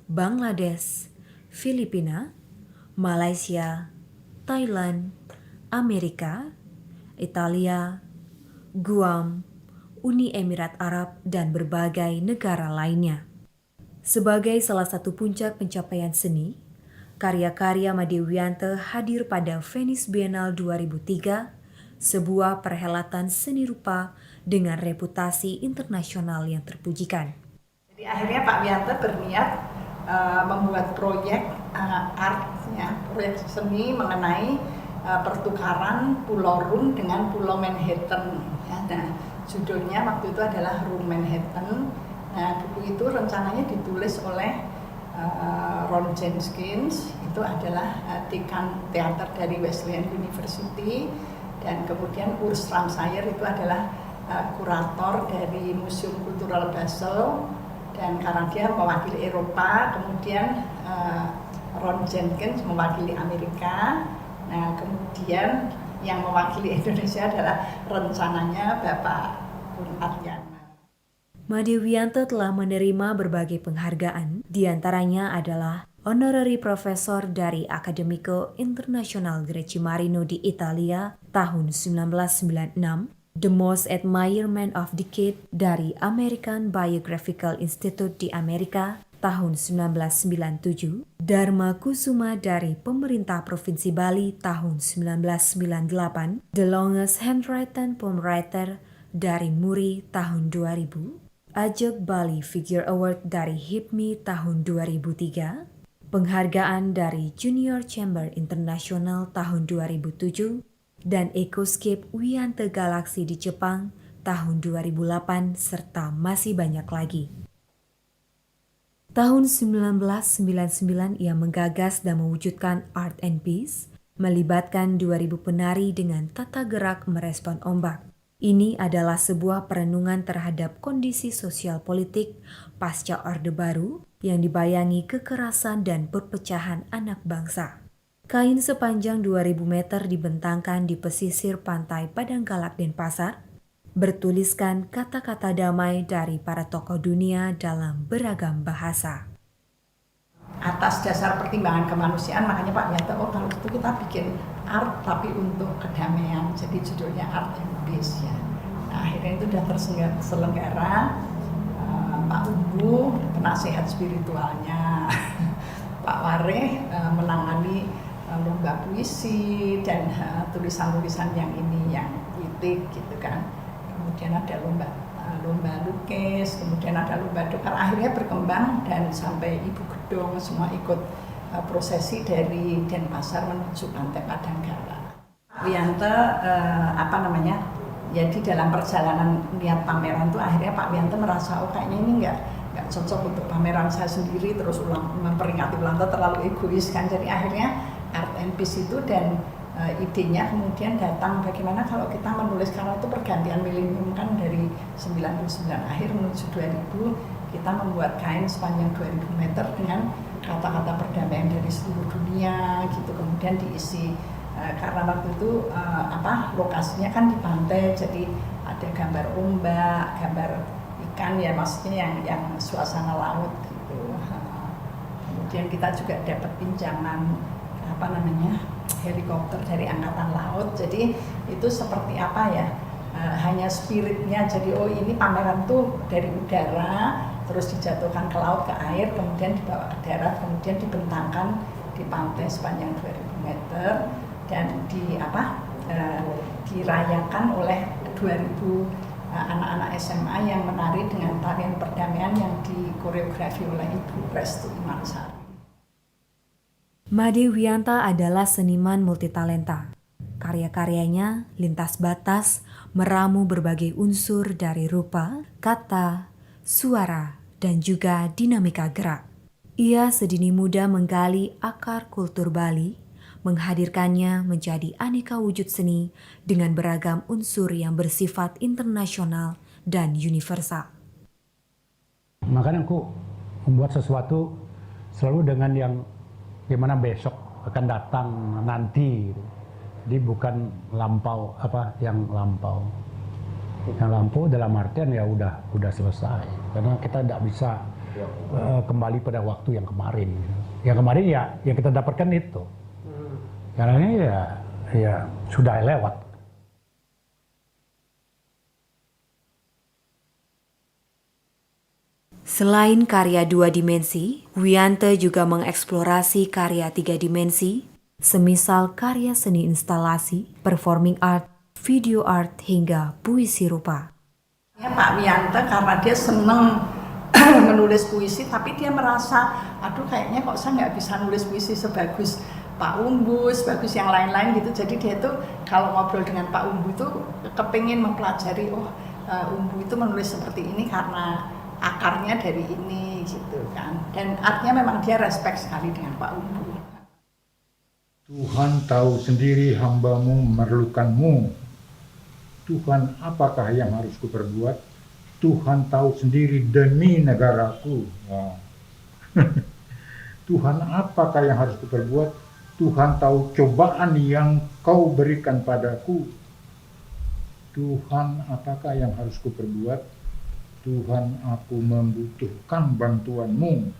Bangladesh, Filipina, Malaysia, Thailand, Amerika, Italia, Guam, Uni Emirat Arab, dan berbagai negara lainnya. Sebagai salah satu puncak pencapaian seni, karya-karya Made Wianta hadir pada Venice Biennale 2003, sebuah perhelatan seni rupa dengan reputasi internasional yang terpujikan. Jadi akhirnya Pak Wianta berniat membuat proyek proyek seni mengenai pertukaran Pulau Rum dengan Pulau Manhattan. Nah, judulnya waktu itu adalah Room Manhattan. Nah, buku itu rencananya ditulis oleh Ron Jenkins, itu adalah dekan teater dari Wesleyan University. Dan kemudian Urs Ramsayer itu adalah kurator dari Museum Kultural Basel, dan karena dia mewakili Eropa, kemudian Ron Jenkins mewakili Amerika. Nah, kemudian yang mewakili Indonesia adalah rencananya Bapak Kun Aryana. Made Wianta telah menerima berbagai penghargaan, diantaranya adalah Honorary Professor dari Accademico Internazionale Greci Marino di Italia tahun 1996, The Most Admired Man of Decade dari American Biographical Institute di Amerika tahun 1997, Dharma Kusuma dari Pemerintah Provinsi Bali tahun 1998, The Longest Handwritten Poem Writer dari Muri tahun 2000, Ajak Bali Figure Award dari HIPMI tahun 2003, penghargaan dari Junior Chamber International tahun 2007, dan Ecoscape Wianta Galaxy di Jepang tahun 2008, serta masih banyak lagi. Tahun 1999 ia menggagas dan mewujudkan Art and Peace, melibatkan 2000 penari dengan tata gerak merespon ombak. Ini adalah sebuah perenungan terhadap kondisi sosial politik pasca Orde Baru yang dibayangi kekerasan dan perpecahan anak bangsa. Kain sepanjang 2000 meter dibentangkan di pesisir pantai Padanggalak Denpasar, bertuliskan kata-kata damai dari para tokoh dunia dalam beragam bahasa. Atas dasar pertimbangan kemanusiaan, makanya Pak Wianta, kalau itu kita bikin art tapi untuk kedamaian, jadi judulnya Art and Peace ya. Nah, akhirnya itu sudah terselenggara. Pak Ubu penasehat spiritualnya, Pak Wareh menangani lomba puisi dan tulisan-tulisan yang ini yang puitik gitu kan. Kemudian ada lomba lomba lukis, kemudian ada lomba dokter, akhirnya berkembang dan sampai Ibu Gedong semua ikut prosesi dari Denpasar menuju Pantai Padanggala. Wianto ya di dalam perjalanan lihat pameran tuh akhirnya Pak Wianto merasa kayaknya ini nggak cocok untuk pameran saya sendiri terus memperingati ulang tahun terlalu egois kan, jadi akhirnya Art and Peace itu dan idenya kemudian datang bagaimana kalau kita menulis, karena itu pergantian milenium kan dari 99 akhir menuju 2000, kita membuat kain sepanjang 2000 meter dengan kata-kata perdamaian dari seluruh dunia gitu, kemudian diisi karena waktu itu lokasinya kan di pantai, jadi ada gambar ombak, gambar ikan ya, maksudnya yang suasana laut gitu. Kemudian kita juga dapat pinjaman helikopter dari Angkatan Laut, jadi itu seperti apa ya, hanya spiritnya, jadi ini pameran tuh dari udara terus dijatuhkan ke laut, ke air, kemudian dibawa ke darat, kemudian dibentangkan di pantai sepanjang 2000 meter dan dirayakan oleh 2000 anak-anak SMA yang menari dengan tarian perdamaian yang dikoreografi oleh Ibu Restu Imansari. Made Wianta adalah seniman multitalenta. Karya-karyanya lintas batas, meramu berbagai unsur dari rupa, kata, suara, dan juga dinamika gerak. Ia sedini muda menggali akar kultur Bali, menghadirkannya menjadi aneka wujud seni dengan beragam unsur yang bersifat internasional dan universal. Makanya aku membuat sesuatu selalu dengan yang gimana besok akan datang nanti. Jadi bukan lampau yang lampau. Yang lampau dalam artian ya udah selesai. Karena kita tidak bisa kembali pada waktu yang kemarin. Yang kemarin ya yang kita dapatkan itu. Karena ya sudah lewat. Selain karya 2 dimensi, Wianta juga mengeksplorasi karya 3 dimensi, semisal karya seni instalasi, performing art, video art, hingga puisi rupa. Ya, Pak Wianta karena dia seneng menulis puisi, tapi dia merasa, aduh kayaknya kok saya nggak bisa nulis puisi sebagus Pak Umbu, sebagus yang lain-lain gitu. Jadi dia tuh kalau ngobrol dengan Pak Umbu tuh kepingin mempelajari, Umbu itu menulis seperti ini karena akarnya dari ini gitu kan. Dan artinya memang dia respect sekali dengan Pak Umbu. Tuhan tahu sendiri hamba-Mu memerlukan-Mu. Tuhan, apakah yang harus kuperbuat? Tuhan tahu sendiri demi negaraku. Wow. Tuhan, apakah yang harus kuperbuat? Tuhan tahu cobaan yang Kau berikan padaku. Tuhan, apakah yang harus kuperbuat? Tuhan, aku membutuhkan bantuan-Mu.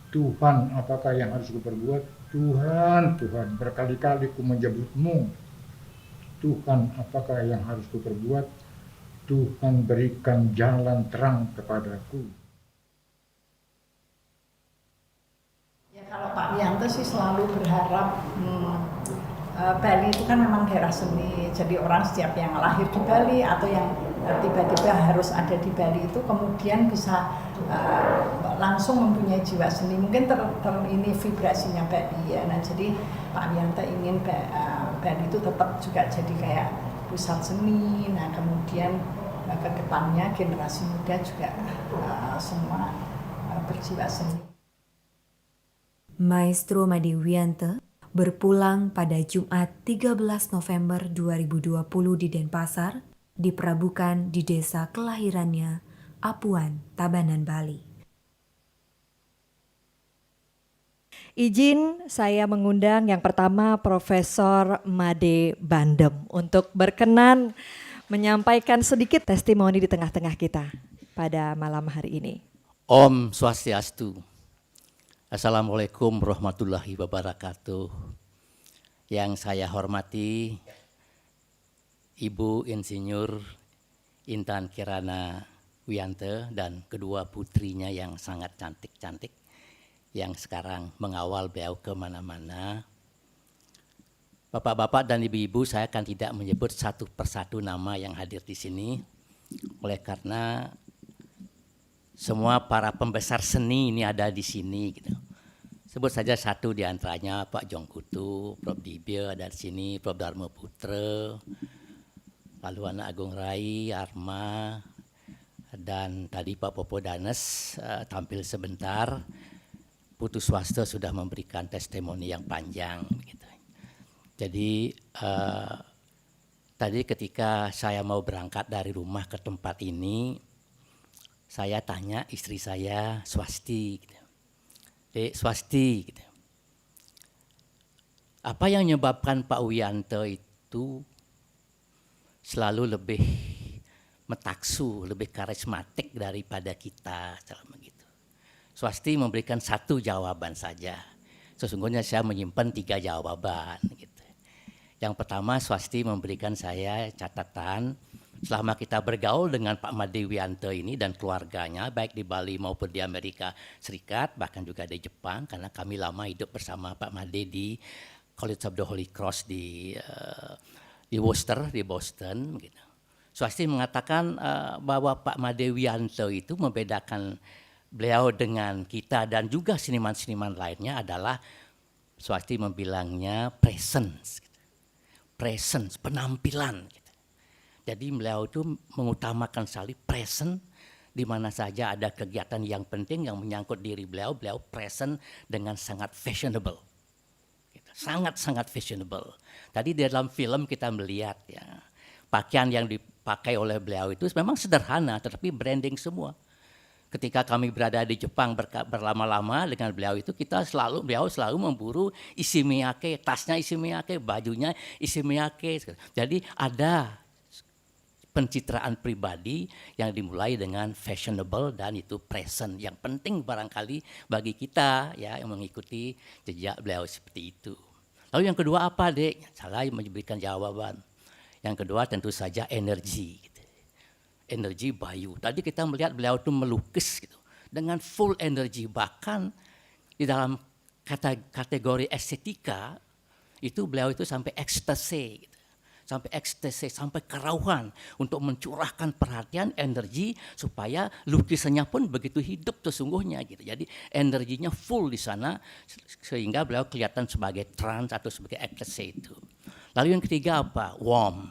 Tuhan, apakah yang harus kuperbuat? Tuhan, berkali-kali ku menyebut-Mu. Tuhan, apakah yang harus kuperbuat? Tuhan, berikan jalan terang kepadaku. Kalau Pak Wianta sih selalu berharap Bali itu kan memang daerah seni, jadi orang setiap yang lahir di Bali atau yang tiba-tiba harus ada di Bali itu kemudian bisa langsung mempunyai jiwa seni, mungkin ini vibrasinya Bali ya. Nah jadi Pak Wianta ingin Bali itu tetap juga jadi kayak pusat seni, nah kemudian ke depannya generasi muda juga semua berjiwa seni. Maestro Made Wianta berpulang pada Jumat 13 November 2020 di Denpasar, diprabukan di desa kelahirannya, Apuan, Tabanan, Bali. Izin saya mengundang yang pertama Profesor Made Bandem untuk berkenan menyampaikan sedikit testimoni di tengah-tengah kita pada malam hari ini. Om Swastiastu. Assalamualaikum warahmatullahi wabarakatuh. Yang saya hormati Ibu Insinyur Intan Kirana Wianta dan kedua putrinya yang sangat cantik-cantik yang sekarang mengawal beliau kemana-mana. Bapak-bapak dan ibu-ibu, saya akan tidak menyebut satu persatu nama yang hadir di sini. Oleh karena semua para pembesar seni ini ada di sini gitu. Sebut saja satu di antaranya Pak Jongkutu, Prof. Dibia ada di sini, Prof. Dharma Putra, lalu Anak Agung Rai, Arma, dan tadi Pak Popo Danes tampil sebentar. Putu Swasta sudah memberikan testimoni yang panjang. Gitu. Jadi tadi ketika saya mau berangkat dari rumah ke tempat ini, saya tanya istri saya, Swasti, gitu. Dek Swasti, gitu. Apa yang menyebabkan Pak Wianto itu selalu lebih metaksu, lebih karismatik daripada kita, selama gitu. Swasti memberikan satu jawaban saja. Sesungguhnya saya menyimpan 3 jawaban. Gitu. Yang pertama, Swasti memberikan saya catatan selama kita bergaul dengan Pak Made Wianto ini dan keluarganya, baik di Bali maupun di Amerika Serikat, bahkan juga di Jepang, karena kami lama hidup bersama Pak Made di College of the Holy Cross di Worcester, di Boston. Gitu. Swasti mengatakan bahwa Pak Made Wianto itu membedakan beliau dengan kita dan juga seniman-seniman lainnya adalah Swasti membilangnya presence, gitu. Presence, penampilan. Gitu. Jadi beliau itu mengutamakan sekali present di mana saja ada kegiatan yang penting yang menyangkut diri beliau, beliau present dengan sangat fashionable. Sangat-sangat fashionable. Tadi di dalam film kita melihat ya, pakaian yang dipakai oleh beliau itu memang sederhana tetapi branding semua. Ketika kami berada di Jepang berlama-lama dengan beliau itu beliau selalu memburu issey miyake, tasnya issey miyake, bajunya issey miyake. Jadi ada pencitraan pribadi yang dimulai dengan fashionable dan itu present yang penting barangkali bagi kita ya yang mengikuti jejak beliau seperti itu. Lalu yang kedua apa, Dek? Saya memberikan jawaban. Yang kedua tentu saja energi. Gitu. Energi Bayu. Tadi kita melihat beliau itu melukis gitu, dengan full energi, bahkan di dalam kategori estetika itu beliau itu sampai ekstase. Gitu. Sampai ekstase, sampai kerauhan untuk mencurahkan perhatian, energi supaya lukisannya pun begitu hidup sesungguhnya gitu. Jadi energinya full di sana sehingga beliau kelihatan sebagai trans atau sebagai ekstase itu. Lalu yang ketiga apa? Warm,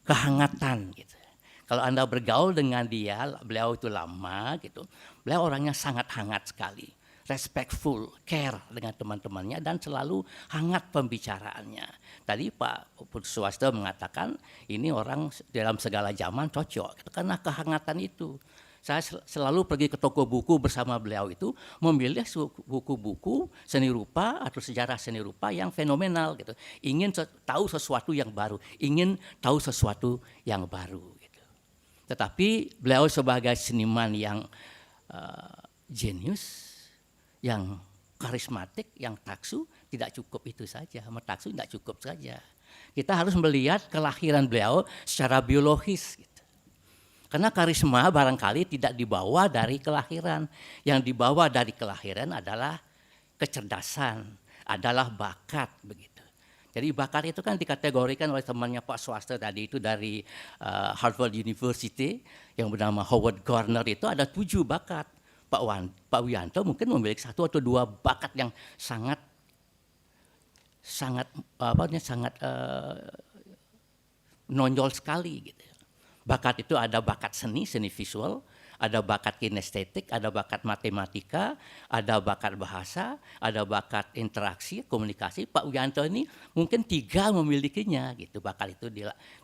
kehangatan gitu. Kalau Anda bergaul dengan dia, beliau itu lama gitu. Beliau orangnya sangat hangat sekali. Respectful, care dengan teman-temannya dan selalu hangat pembicaraannya. Tadi Pak Putu Swasta mengatakan ini orang dalam segala zaman cocok gitu, karena kehangatan itu. Saya selalu pergi ke toko buku bersama beliau itu memilih buku-buku seni rupa atau sejarah seni rupa yang fenomenal gitu. Ingin tahu sesuatu yang baru, ingin tahu sesuatu yang baru gitu. Tetapi beliau sebagai seniman yang jenius, yang karismatik, yang taksu, tidak cukup itu saja. Taksu tidak cukup saja. Kita harus melihat kelahiran beliau secara biologis. Gitu. Karena karisma barangkali tidak dibawa dari kelahiran. Yang dibawa dari kelahiran adalah kecerdasan, adalah bakat. Begitu. Jadi bakat itu kan dikategorikan oleh temannya Pak Swasta tadi itu dari Harvard University yang bernama Howard Gardner itu ada 7 bakat. Pak Wianto mungkin memiliki 1 atau 2 bakat yang sangat menonjol sekali gitu. Bakat itu ada bakat seni visual, ada bakat kinestetik, ada bakat matematika, ada bakat bahasa, ada bakat interaksi, komunikasi. Pak Wianto ini mungkin 3 memilikinya gitu. Bakat itu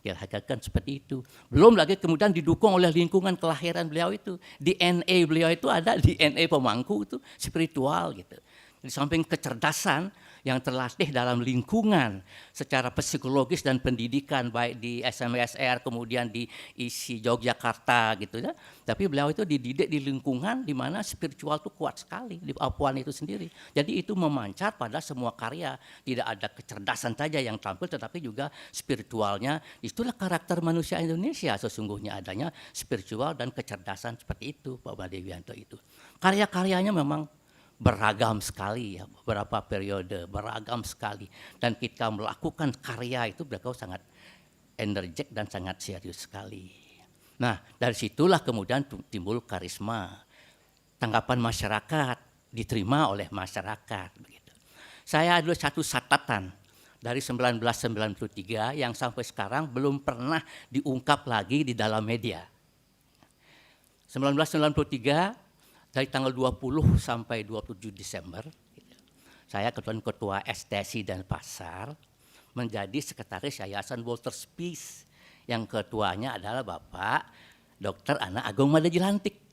dilahirkan seperti itu. Belum lagi kemudian didukung oleh lingkungan kelahiran beliau itu. DNA beliau itu ada DNA pemangku itu spiritual gitu. Di samping kecerdasan yang terlatih dalam lingkungan secara psikologis dan pendidikan baik di SMSR kemudian di ISI Yogyakarta gitu ya. Tapi beliau itu dididik di lingkungan di mana spiritual itu kuat sekali di Papuan itu sendiri. Jadi itu memancar pada semua karya. Tidak ada kecerdasan saja yang tampil tetapi juga spiritualnya. Itulah karakter manusia Indonesia sesungguhnya adanya spiritual dan kecerdasan seperti itu Pak Made Wianto itu. Karya-karyanya memang beragam sekali ya, beberapa periode beragam sekali dan kita melakukan karya itu beliau sangat energik dan sangat serius sekali. Nah, dari situlah kemudian timbul karisma. Tanggapan masyarakat diterima oleh masyarakat. Begitu. Saya ada satu catatan dari 1993 yang sampai sekarang belum pernah diungkap lagi di dalam media. 1993 dari tanggal 20 sampai 27 Desember, saya ketua STSI dan Pasar menjadi sekretaris Yayasan Walter Peace yang ketuanya adalah Bapak Dr. Ana Agung Madajilantik.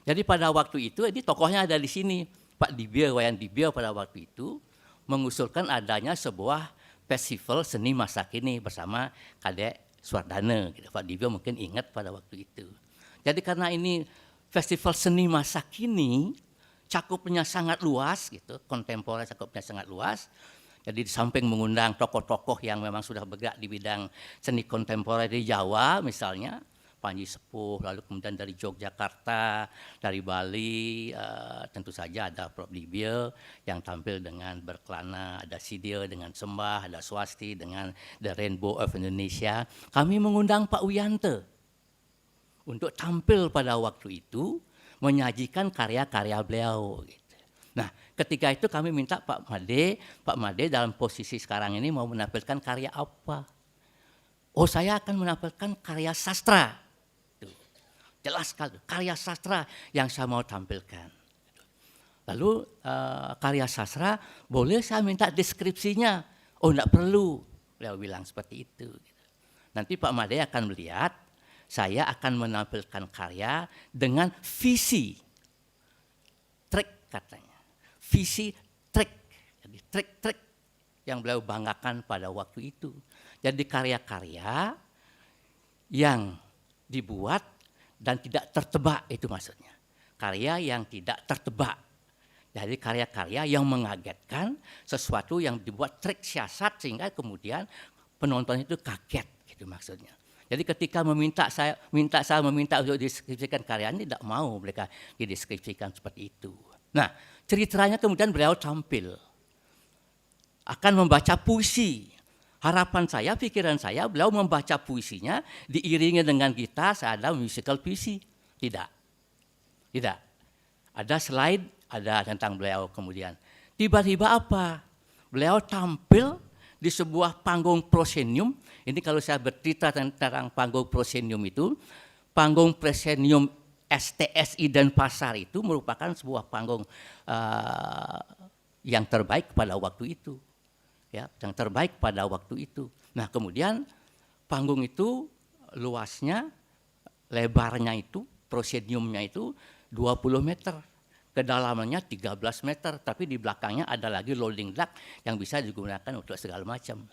Jadi pada waktu itu, ini tokohnya ada di sini, Pak Dibio, Wayan Dibio pada waktu itu mengusulkan adanya sebuah festival seni masa kini bersama Kadek Swardana. Gitu. Pak Dibio mungkin ingat pada waktu itu. Jadi karena ini festival seni masa kini, cakupnya sangat luas, gitu, kontemporer cakupnya sangat luas. Jadi di samping mengundang tokoh-tokoh yang memang sudah bergerak di bidang seni kontemporer di Jawa misalnya, Panji Sepuh, lalu kemudian dari Yogyakarta, dari Bali, tentu saja ada Prof. Dibio yang tampil dengan berkelana, ada Sidio dengan Sembah, ada Swasti dengan The Rainbow of Indonesia. Kami mengundang Pak Wiyanto untuk tampil pada waktu itu menyajikan karya-karya beliau. Gitu. Nah, ketika itu kami minta Pak Made dalam posisi sekarang ini mau menampilkan karya apa? Oh, saya akan menampilkan karya sastra. Tuh. Jelas sekali, karya sastra yang saya mau tampilkan. Lalu karya sastra, boleh saya minta deskripsinya? Oh, enggak perlu. Beliau bilang seperti itu. Nanti Pak Made akan melihat, saya akan menampilkan karya dengan visi. Track katanya. Visi track. Jadi track yang beliau banggakan pada waktu itu. Jadi karya-karya yang dibuat dan tidak tertebak, itu maksudnya. Karya yang tidak tertebak. Jadi karya-karya yang mengagetkan, sesuatu yang dibuat trik siasat sehingga kemudian penonton itu kaget, gitu maksudnya. Jadi ketika saya meminta untuk dideskripsikan karyanya, tidak mau mereka dideskripsikan seperti itu. Nah, ceritanya kemudian beliau tampil akan membaca puisi. Harapan saya, pikiran saya, beliau membaca puisinya diiringi dengan gitar, ada musical puisi. Tidak. Ada slide, ada tentang beliau kemudian. Tiba-tiba apa? Beliau tampil di sebuah panggung proscenium. Ini kalau saya bercerita tentang panggung proscenium itu, panggung proscenium STSI dan Pasar itu merupakan sebuah panggung yang terbaik pada waktu itu. Ya, yang terbaik pada waktu itu. Nah, kemudian panggung itu luasnya, lebarnya itu, prosceniumnya itu 20 meter. Kedalamannya 13 meter, tapi di belakangnya ada lagi loading dock yang bisa digunakan untuk segala macam.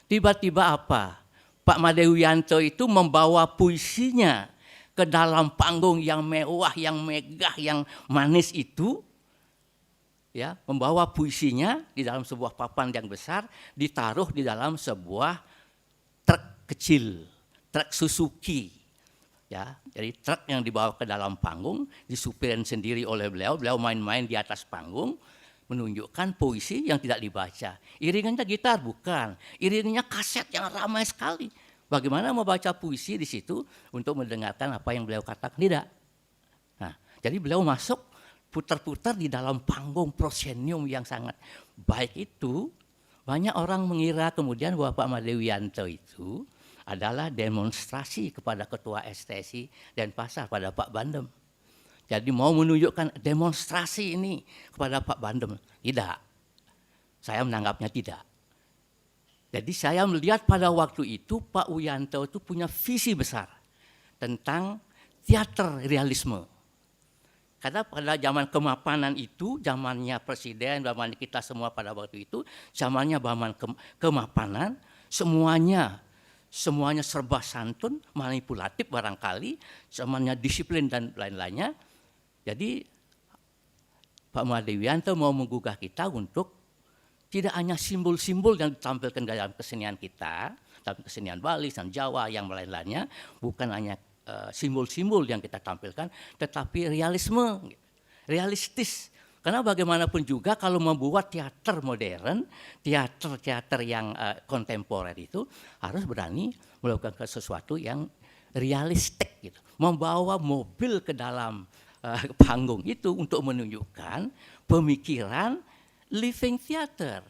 Tiba-tiba apa? Pak Made Wiyanto itu membawa puisinya ke dalam panggung yang mewah, yang megah, yang manis itu, ya, membawa puisinya di dalam sebuah papan yang besar, ditaruh di dalam sebuah truk kecil, truk Suzuki. Ya, jadi truk yang dibawa ke dalam panggung, disupirin sendiri oleh beliau main-main di atas panggung, menunjukkan puisi yang tidak dibaca. Iringannya gitar, bukan. Iringannya kaset yang ramai sekali. Bagaimana membaca puisi di situ untuk mendengarkan apa yang beliau katakan? Tidak. Nah, jadi beliau masuk putar-putar di dalam panggung proscenium yang sangat baik itu. Banyak orang mengira kemudian bahwa Pak Made Wiyanto itu adalah demonstrasi kepada Ketua STSI dan Pasar, pada Pak Bandem. Jadi mau menunjukkan demonstrasi ini kepada Pak Bandem. Tidak. Saya menanggapnya tidak. Jadi saya melihat pada waktu itu Pak Wiyanto itu punya visi besar tentang teater realisme. Karena pada zaman kemapanan itu, zamannya presiden, zaman kita semua pada waktu itu, zamannya zaman kemapanan, semuanya serba santun, manipulatif barangkali, zamannya disiplin dan lain-lainnya. Jadi Pak Made Wiyanto mau menggugah kita untuk tidak hanya simbol-simbol yang ditampilkan dalam kesenian kita, dalam kesenian Bali, kesenian Jawa, yang lain-lainnya, bukan hanya simbol-simbol yang kita tampilkan, tetapi realisme, realistis. Karena bagaimanapun juga kalau membuat teater modern, teater yang kontemporer itu harus berani melakukan sesuatu yang realistik gitu, membawa mobil ke dalam panggung itu untuk menunjukkan pemikiran living theater,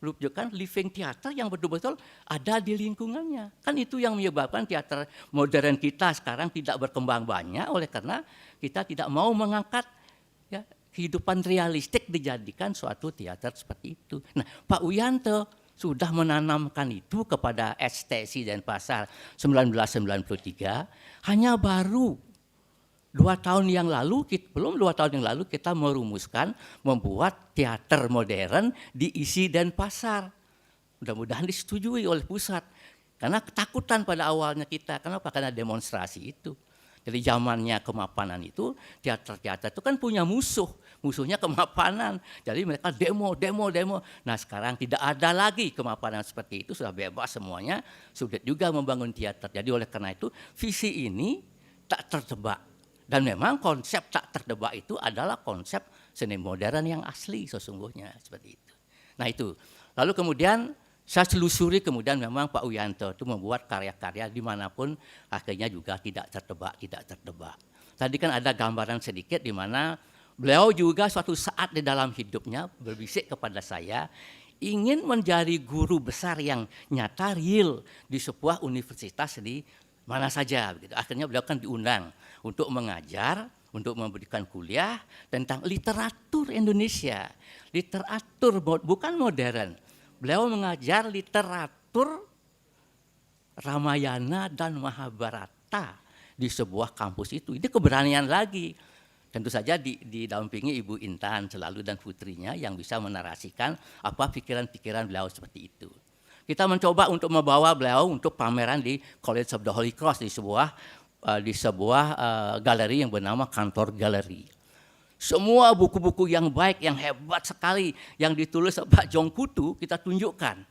menunjukkan living theater yang betul-betul ada di lingkungannya. Kan itu yang menyebabkan teater modern kita sekarang tidak berkembang banyak, oleh karena kita tidak mau mengangkat ya, kehidupan realistik dijadikan suatu teater seperti itu. Nah, Pak Wiyanto sudah menanamkan itu kepada STSI Denpasar 1993, hanya baru 2 tahun yang lalu, belum 2 tahun yang lalu kita merumuskan membuat teater modern di ISI Denpasar. Mudah-mudahan disetujui oleh pusat. Karena ketakutan pada awalnya kita, kenapa? Karena demonstrasi itu. Jadi zamannya kemapanan itu, teater-teater itu kan punya musuh. Musuhnya kemapanan. Jadi mereka demo. Nah sekarang tidak ada lagi kemapanan seperti itu, sudah bebas semuanya. Sulit juga membangun teater. Jadi oleh karena itu visi ini tak tertebak. Dan memang konsep tak tertebak itu adalah konsep seni modern yang asli sesungguhnya seperti itu. Nah itu. Lalu kemudian saya telusuri kemudian memang Pak Wiyanto itu membuat karya-karya dimanapun akhirnya juga tidak tertebak. Tadi kan ada gambaran sedikit di mana beliau juga suatu saat di dalam hidupnya berbisik kepada saya ingin menjadi guru besar yang nyata real di sebuah universitas di mana saja. Akhirnya beliau kan diundang untuk mengajar, untuk memberikan kuliah tentang literatur Indonesia. Literatur bukan modern. Beliau mengajar literatur Ramayana dan Mahabharata di sebuah kampus itu. Ini keberanian lagi. Tentu saja didampingi Ibu Intan selalu dan putrinya yang bisa menarasikan apa pikiran-pikiran beliau seperti itu. Kita mencoba untuk membawa beliau untuk pameran di College of the Holy Cross di sebuah galeri yang bernama Kantor Galeri. Semua buku-buku yang baik, yang hebat sekali, yang ditulis Pak Jong Kutu kita tunjukkan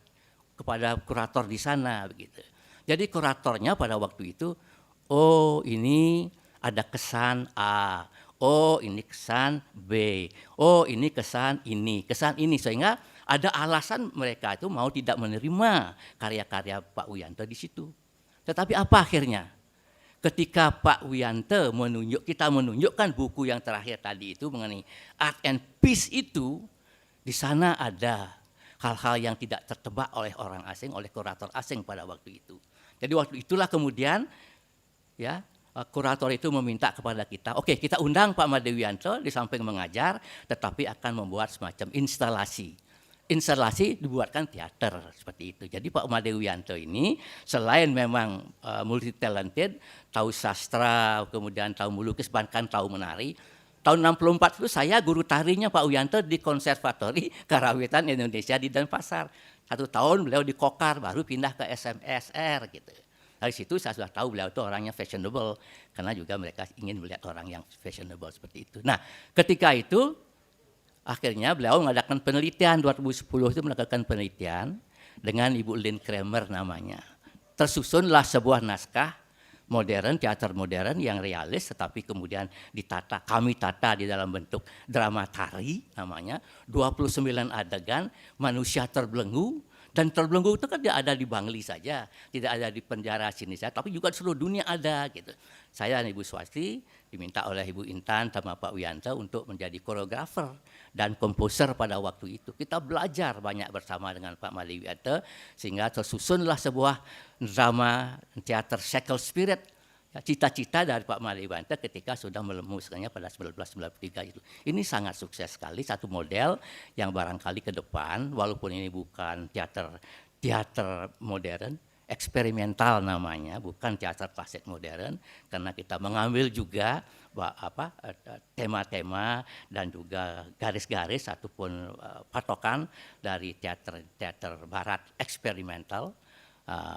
kepada kurator di sana begitu. Jadi kuratornya pada waktu itu, oh ini ada kesan A, oh ini kesan B, oh ini kesan ini, sehingga ada alasan mereka itu mau tidak menerima karya-karya Pak Wiyanto di situ. Tetapi apa akhirnya? Ketika Pak Wiyanto kita menunjukkan buku yang terakhir tadi itu mengenai art and peace itu, di sana ada hal-hal yang tidak tertebak oleh orang asing, oleh kurator asing pada waktu itu. Jadi waktu itulah kemudian ya kurator itu meminta kepada kita, oke, kita undang Pak Made Wiyanto di samping mengajar, tetapi akan membuat semacam instalasi. Instalasi dibuatkan teater seperti itu. Jadi Pak Made Wiyanto ini selain memang multi talented, tahu sastra, kemudian tahu melukis, bahkan tahu menari. Tahun 64 itu saya guru tarinya Pak Wiyanto di Konservatori Karawitan Indonesia di Denpasar. 1 tahun beliau di Kokar, baru pindah ke SMSR gitu. Dari situ saya sudah tahu beliau itu orangnya fashionable, karena juga mereka ingin melihat orang yang fashionable seperti itu. Nah, ketika itu akhirnya beliau mengadakan penelitian, 2010 itu melakukan penelitian dengan Ibu Lynn Kramer namanya. Tersusunlah sebuah naskah modern, teater modern yang realis, tetapi kemudian kami tata di dalam bentuk drama tari namanya, 29 adegan, manusia terbelenggu, dan terbelenggu itu kan tidak ada di Bangli saja, tidak ada di penjara sini saja, tapi juga di seluruh dunia ada gitu. Saya dan Ibu Swasti diminta oleh Ibu Intan sama Pak Wiyanto untuk menjadi koreografer dan komposer pada waktu itu. Kita belajar banyak bersama dengan Pak Made Wiyanto sehingga tersusunlah sebuah drama teater Shackle Spirit. Ya, cita-cita dari Pak Made Wiyanto ketika sudah merumuskannya pada 1993 itu. Ini sangat sukses sekali, satu model yang barangkali ke depan, walaupun ini bukan teater modern, eksperimental namanya, bukan teater klasik modern, karena kita mengambil juga tema-tema dan juga garis-garis ataupun patokan dari teater barat eksperimental.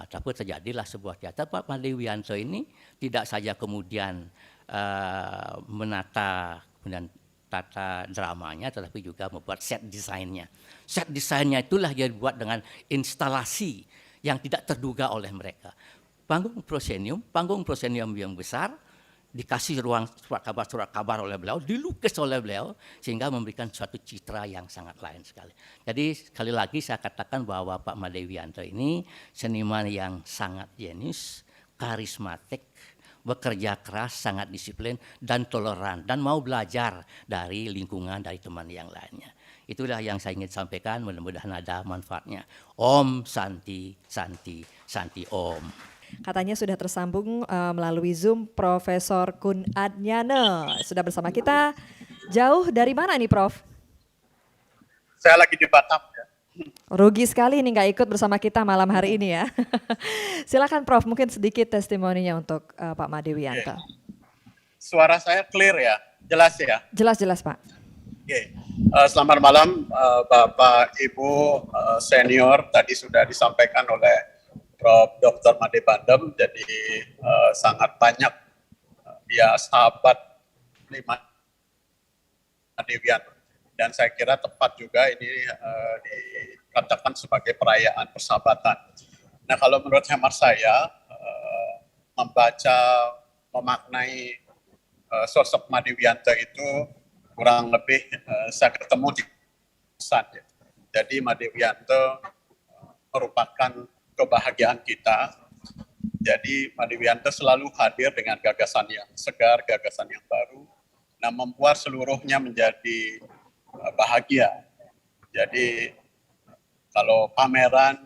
Tapi terjadilah sebuah teater. Pak Made Wiyanto ini tidak saja kemudian menata dramanya, tetapi juga membuat set desainnya. Set desainnya itulah yang dibuat dengan instalasi yang tidak terduga oleh mereka. Panggung proscenium yang besar, dikasih ruang surat kabar oleh beliau, dilukis oleh beliau, sehingga memberikan suatu citra yang sangat lain sekali. Jadi sekali lagi saya katakan bahwa Pak Made Wiyanto ini seniman yang sangat jenius, karismatik, bekerja keras, sangat disiplin dan toleran dan mau belajar dari lingkungan, dari teman yang lainnya. Itulah yang saya ingin sampaikan, mudah-mudahan ada manfaatnya. Om Santi, Santi, Santi Om. Katanya sudah tersambung melalui Zoom Profesor Kun Adnyane. Sudah bersama kita. Jauh dari mana nih Prof? Saya lagi di Batam ya. Rugi sekali ini nggak ikut bersama kita malam hari ini ya. Silakan Prof, mungkin sedikit testimoninya untuk Pak Made Wiyanto. Suara saya clear ya, jelas ya. Jelas Pak. Oke. Selamat malam Bapak Ibu senior, tadi sudah disampaikan oleh Prof. Dr. Made Bandem, jadi sangat banyak dia sahabat Made Wiyanto. Dan saya kira tepat juga ini dikatakan sebagai perayaan persahabatan. Nah, kalau menurut hemat saya, membaca, memaknai sosok Made Wiyanto itu kurang lebih saya ketemu di pesan. Ya. Jadi Made Wiyanto merupakan kebahagiaan kita. Jadi Made Wiyanto selalu hadir dengan gagasan yang segar, gagasan yang baru. Nah, membuat seluruhnya menjadi bahagia. Jadi kalau pameran,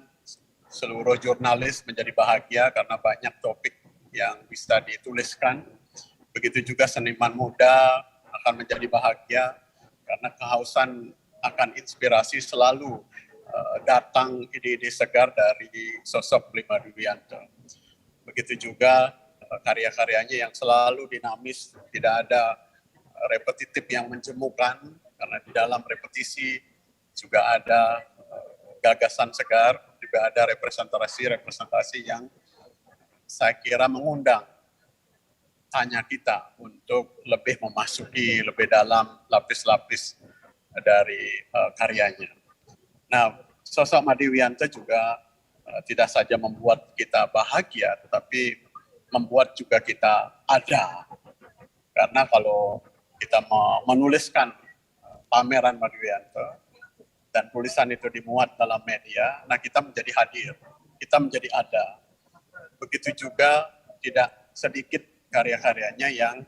seluruh jurnalis menjadi bahagia karena banyak topik yang bisa dituliskan. Begitu juga seniman muda akan menjadi bahagia karena kehausan akan inspirasi selalu datang ide-ide segar dari sosok Made Wiyanto. Begitu juga karya-karyanya yang selalu dinamis, tidak ada repetitif yang menjemukan, karena di dalam repetisi juga ada gagasan segar, juga ada representasi yang saya kira mengundang tanya kita untuk lebih memasuki lebih dalam lapis-lapis dari karyanya. Nah, sosok Made Wiyanto juga tidak saja membuat kita bahagia, tetapi membuat juga kita ada. Karena kalau kita menuliskan pameran Made Wiyanto dan tulisan itu dimuat dalam media, nah kita menjadi hadir, kita menjadi ada. Begitu juga tidak sedikit karya-karyanya yang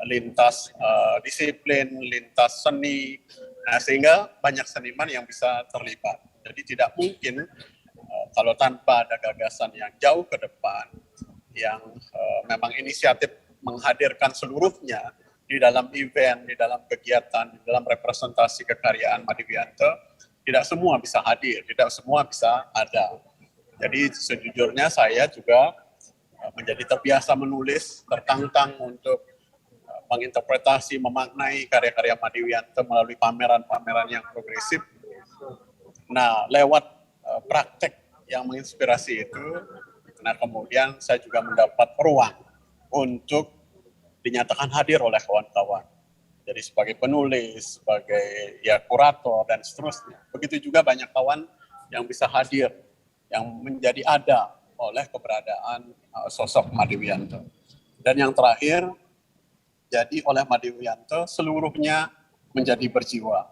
lintas disiplin, lintas seni, nah sehingga banyak seniman yang bisa terlibat. Jadi tidak mungkin kalau tanpa ada gagasan yang jauh ke depan, yang memang inisiatif menghadirkan seluruhnya di dalam event, di dalam kegiatan, di dalam representasi kekaryaan Made Wiyanto, tidak semua bisa hadir, tidak semua bisa ada. Jadi sejujurnya saya juga menjadi terbiasa menulis, tertantang untuk menginterpretasi, memaknai karya-karya Made Wiyanto melalui pameran-pameran yang progresif. Nah, lewat praktek yang menginspirasi itu, nah kemudian saya juga mendapat ruang untuk dinyatakan hadir oleh kawan-kawan. Jadi sebagai penulis, sebagai kurator, dan seterusnya. Begitu juga banyak kawan yang bisa hadir, yang menjadi ada oleh keberadaan sosok Made Wiyanto. Dan yang terakhir, jadi oleh Made Wiyanto seluruhnya menjadi berjiwa.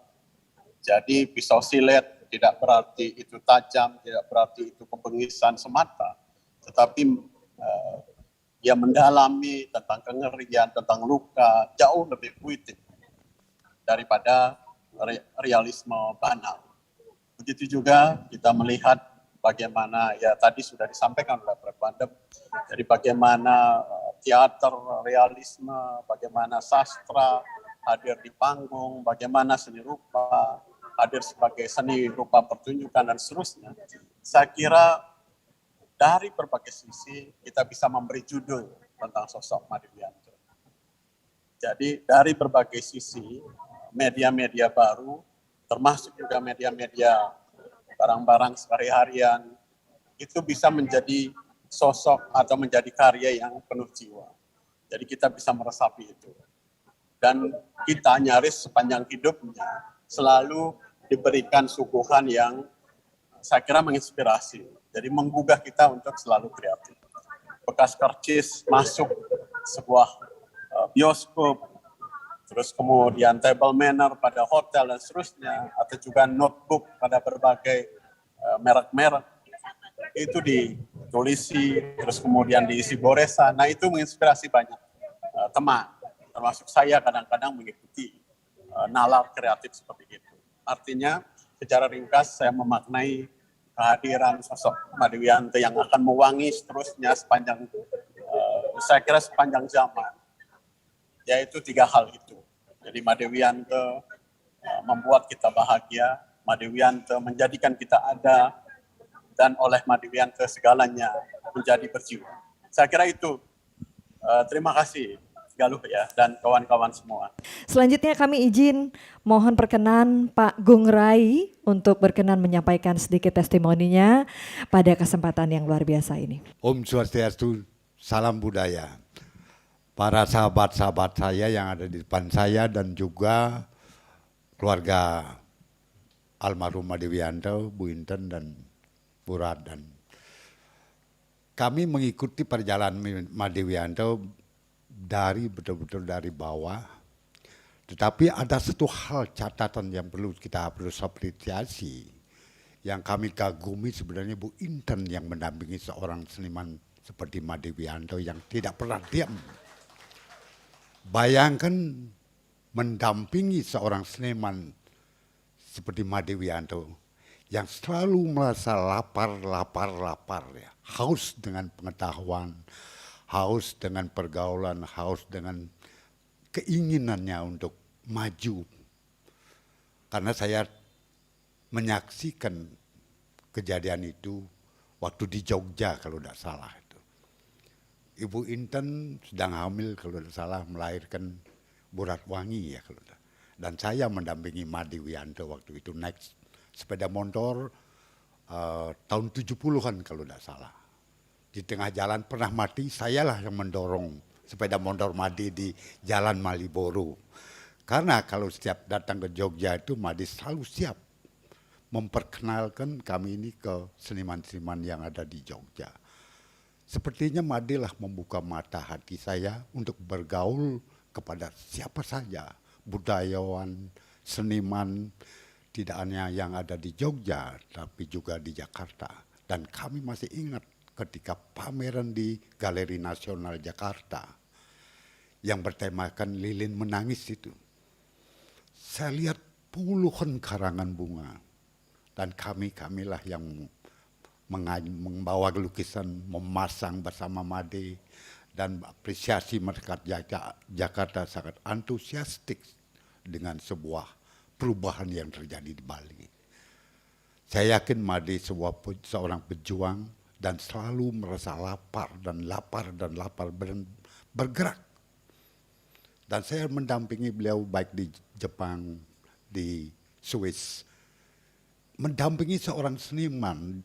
Jadi pisau silet tidak berarti itu tajam, tidak berarti itu kebengisan semata, tetapi dia mendalami tentang kengerian, tentang luka, jauh lebih puitik daripada realisme banal. Begitu juga kita melihat bagaimana, ya tadi sudah disampaikan oleh Prof. Bandem, dari bagaimana teater realisme, bagaimana sastra hadir di panggung, bagaimana seni rupa hadir sebagai seni rupa pertunjukan, dan seterusnya. Saya kira dari berbagai sisi kita bisa memberi judul tentang sosok Made Wiyanto. Jadi dari berbagai sisi media-media baru, termasuk juga media-media barang-barang sehari-harian, itu bisa menjadi sosok atau menjadi karya yang penuh jiwa. Jadi kita bisa meresapi itu. Dan kita nyaris sepanjang hidupnya selalu diberikan suguhan yang saya kira menginspirasi. Jadi menggugah kita untuk selalu kreatif. Bekas karcis masuk sebuah bioskop, terus kemudian table manner pada hotel dan seterusnya, atau juga notebook pada berbagai merek-merek, itu Tulisi, terus kemudian di Siboresa. Nah itu menginspirasi banyak teman, termasuk saya kadang-kadang mengikuti nalar kreatif seperti itu. Artinya secara ringkas saya memaknai kehadiran sosok Made Wiyanto yang akan mewangi seterusnya sepanjang, saya kira sepanjang zaman. Yaitu 3 hal itu. Jadi Made Wiyanto membuat kita bahagia, Made Wiyanto menjadikan kita ada, dan oleh Made Wiyanto segalanya menjadi berjiwa. Saya kira itu. Terima kasih Galuh ya dan kawan-kawan semua. Selanjutnya kami izin mohon perkenan Pak Gung Rai untuk berkenan menyampaikan sedikit testimoninya pada kesempatan yang luar biasa ini. Om Swastiastu, salam budaya. Para sahabat-sahabat saya yang ada di depan saya dan juga keluarga almarhum Made Wiyanto, Bu Inten dan Bu Raden. Kami mengikuti perjalanan Made Wiyanto dari betul-betul dari bawah, tetapi ada satu hal catatan yang kita harus apresiasi, yang kami kagumi sebenarnya Bu Inten yang mendampingi seorang seniman seperti Made Wiyanto yang tidak pernah diam. Bayangkan mendampingi seorang seniman seperti Made Wiyanto yang selalu merasa lapar ya, haus dengan pengetahuan, haus dengan pergaulan, haus dengan keinginannya untuk maju. Karena saya menyaksikan kejadian itu waktu di Jogja kalau tidak salah itu. Ibu Inten sedang hamil kalau tidak salah melahirkan Buratwangi ya kalau tidak. Dan saya mendampingi Made Wiyanto waktu itu naik sepeda motor tahun 70-an kalau tidak salah. Di tengah jalan pernah mati, sayalah yang mendorong sepeda motor Made di Jalan Maliboro. Karena kalau setiap datang ke Jogja itu Made selalu siap memperkenalkan kami ini ke seniman-seniman yang ada di Jogja. Sepertinya Made lah membuka mata hati saya untuk bergaul kepada siapa saja, budayawan, seniman, tidak hanya yang ada di Jogja, tapi juga di Jakarta. Dan kami masih ingat ketika pameran di Galeri Nasional Jakarta yang bertemakan Lilin Menangis itu. Saya lihat puluhan karangan bunga dan kamilah yang membawa lukisan, memasang bersama Made, dan apresiasi masyarakat Jakarta sangat antusiastik dengan sebuah perubahan yang terjadi di Bali. Saya yakin Made seorang pejuang dan selalu merasa lapar dan bergerak. Dan saya mendampingi beliau baik di Jepang, di Swiss. Mendampingi seorang seniman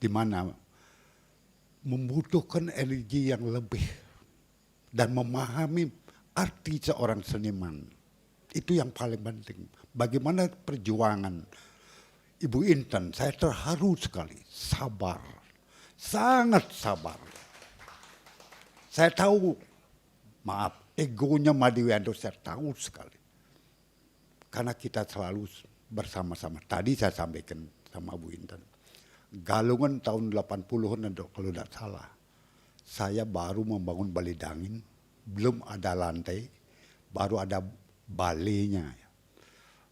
di mana membutuhkan energi yang lebih dan memahami arti seorang seniman. Itu yang paling penting. Bagaimana perjuangan Ibu Inten, saya terharu sekali, sabar. Sangat sabar. Saya tahu, maaf, egonya Made Wiyanto saya tahu sekali. Karena kita selalu bersama-sama. Tadi saya sampaikan sama Bu Inten. Galungan tahun 80-an kalau tidak salah. Saya baru membangun balai dangin, belum ada lantai, baru ada balainya.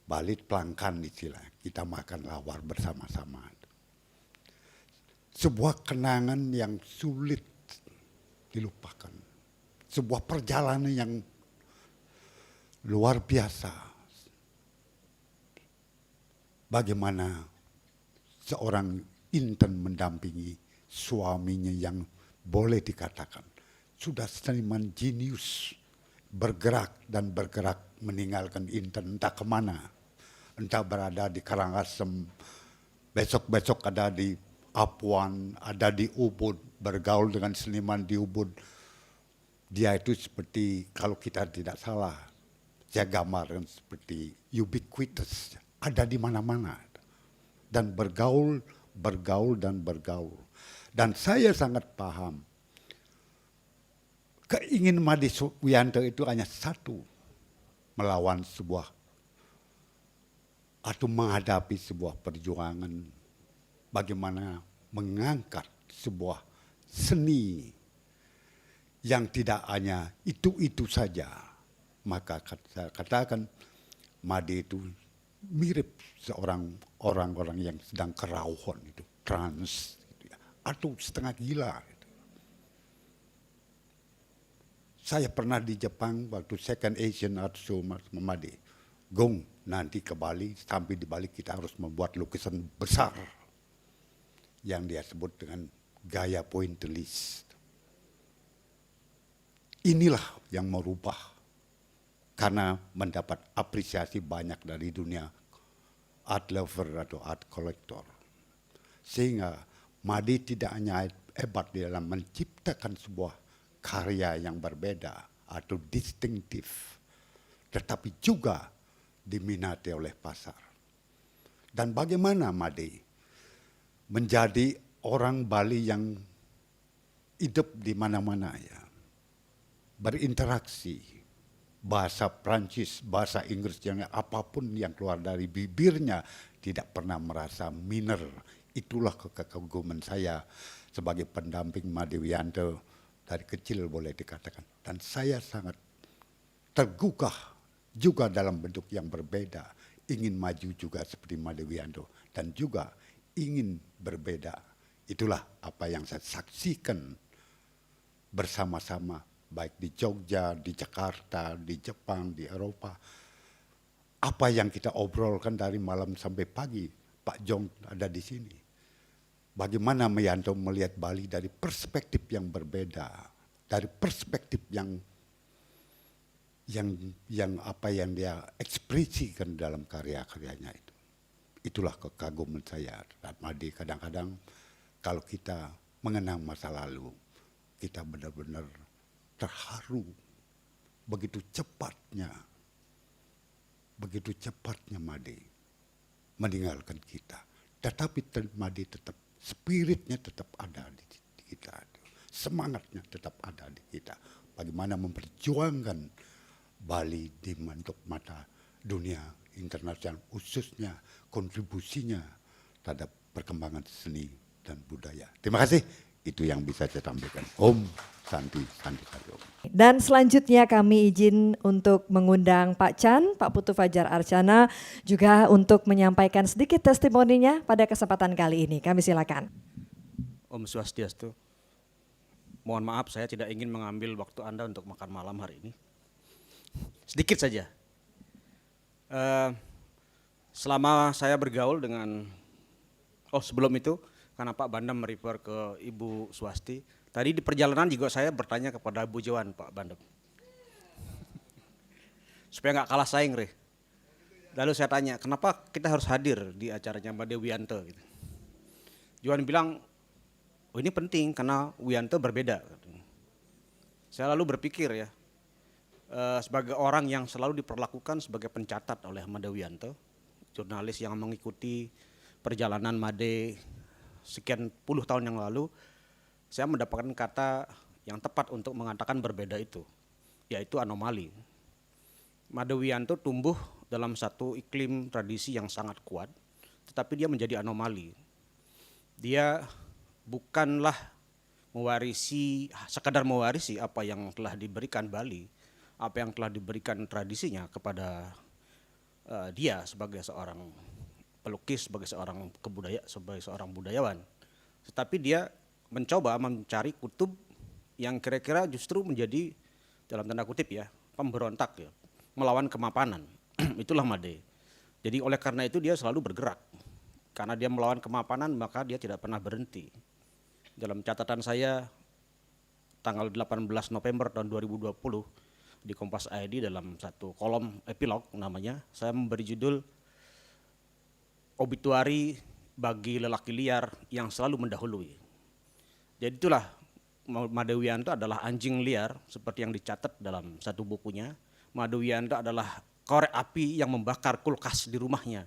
Balai pelangkan istilah, kita makan lawar bersama-sama. Sebuah kenangan yang sulit dilupakan. Sebuah perjalanan yang luar biasa. Bagaimana seorang Inten mendampingi suaminya yang boleh dikatakan sudah seniman jenius, bergerak meninggalkan Inten entah kemana. Entah berada di Karangasem, besok-besok ada di Apuan, ada di Ubud, bergaul dengan seniman di Ubud. Dia itu seperti, kalau kita tidak salah, saya gambarkan seperti ubiquitous, ada di mana-mana. Dan bergaul. Dan saya sangat paham, keinginan Made Wiyanto itu hanya satu, melawan sebuah, atau menghadapi sebuah perjuangan, bagaimana mengangkat sebuah seni yang tidak hanya itu-itu saja. Maka saya katakan Made itu mirip seorang orang-orang yang sedang kerauhan itu, trans, gitu ya, atau setengah gila. Gitu. Saya pernah di Jepang waktu Second Asian Art Show Made. Gong, nanti ke Bali, sampai di Bali kita harus membuat lukisan besar yang dia sebut dengan gaya pointillis. Inilah yang merubah karena mendapat apresiasi banyak dari dunia art lover atau art collector. Sehingga Made tidak hanya hebat di dalam menciptakan sebuah karya yang berbeda atau distinktif, tetapi juga diminati oleh pasar. Dan bagaimana Made menjadi orang Bali yang hidup di mana-mana ya, berinteraksi, bahasa Prancis, bahasa Inggris, yang apapun yang keluar dari bibirnya tidak pernah merasa minder. Itulah kekaguman saya sebagai pendamping Made Wiyanto dari kecil boleh dikatakan. Dan saya sangat tergugah juga dalam bentuk yang berbeda, ingin maju juga seperti Made Wiyanto dan juga ingin berbeda. Itulah apa yang saya saksikan bersama-sama, baik di Jogja, di Jakarta, di Jepang, di Eropa. Apa yang kita obrolkan dari malam sampai pagi, Pak Jong ada di sini. Bagaimana Wiyanto melihat Bali dari perspektif yang berbeda, dari perspektif yang apa yang dia ekspresikan dalam karya-karyanya itu. Itulah kekaguman saya. Made kadang-kadang kalau kita mengenang masa lalu, kita benar-benar terharu begitu cepatnya Made meninggalkan kita. Tetapi Made tetap, spiritnya tetap ada di kita. Semangatnya tetap ada di kita. Bagaimana memperjuangkan Bali di untuk mata dunia internasional, khususnya kontribusinya terhadap perkembangan seni dan budaya. Terima kasih, itu yang bisa saya sampaikan. Om Santi Santi Om. Dan selanjutnya kami izin untuk mengundang Pak Chan, Pak Putu Fajar Archana juga untuk menyampaikan sedikit testimoninya pada kesempatan kali ini. Kami silakan. Om Swastiastu. Mohon maaf saya tidak ingin mengambil waktu Anda untuk makan malam hari ini. Sedikit saja. Selama saya bergaul dengan, sebelum itu karena Pak Bandem merefer ke Ibu Swasti, tadi di perjalanan juga saya bertanya kepada Bu Johan, Pak Bandem. Supaya nggak kalah saing, Re. Lalu saya tanya, kenapa kita harus hadir di acaranya Made Wiyanto? Gitu. Johan bilang, oh ini penting karena Wiyanto berbeda. Saya lalu berpikir ya, sebagai orang yang selalu diperlakukan sebagai pencatat oleh Made Wiyanto, jurnalis yang mengikuti perjalanan Made sekian puluh tahun yang lalu, saya mendapatkan kata yang tepat untuk mengatakan berbeda itu, yaitu anomali. Made Wiyanto tumbuh dalam satu iklim tradisi yang sangat kuat, tetapi dia menjadi anomali. Dia bukanlah sekadar mewarisi apa yang telah diberikan Bali, apa yang telah diberikan tradisinya kepada dia sebagai seorang pelukis, sebagai seorang budayawan. Tetapi dia mencoba mencari kutub yang kira-kira justru menjadi dalam tanda kutip ya, pemberontak ya, melawan kemapanan. Itulah Made. Jadi oleh karena itu dia selalu bergerak. Karena dia melawan kemapanan maka dia tidak pernah berhenti. Dalam catatan saya tanggal 18 November tahun 2020 di Kompas ID dalam satu kolom epilog namanya, saya memberi judul obituari bagi lelaki liar yang selalu mendahului. Jadi itulah Made Wiyanto adalah anjing liar seperti yang dicatat dalam satu bukunya. Made Wiyanto adalah korek api yang membakar kulkas di rumahnya.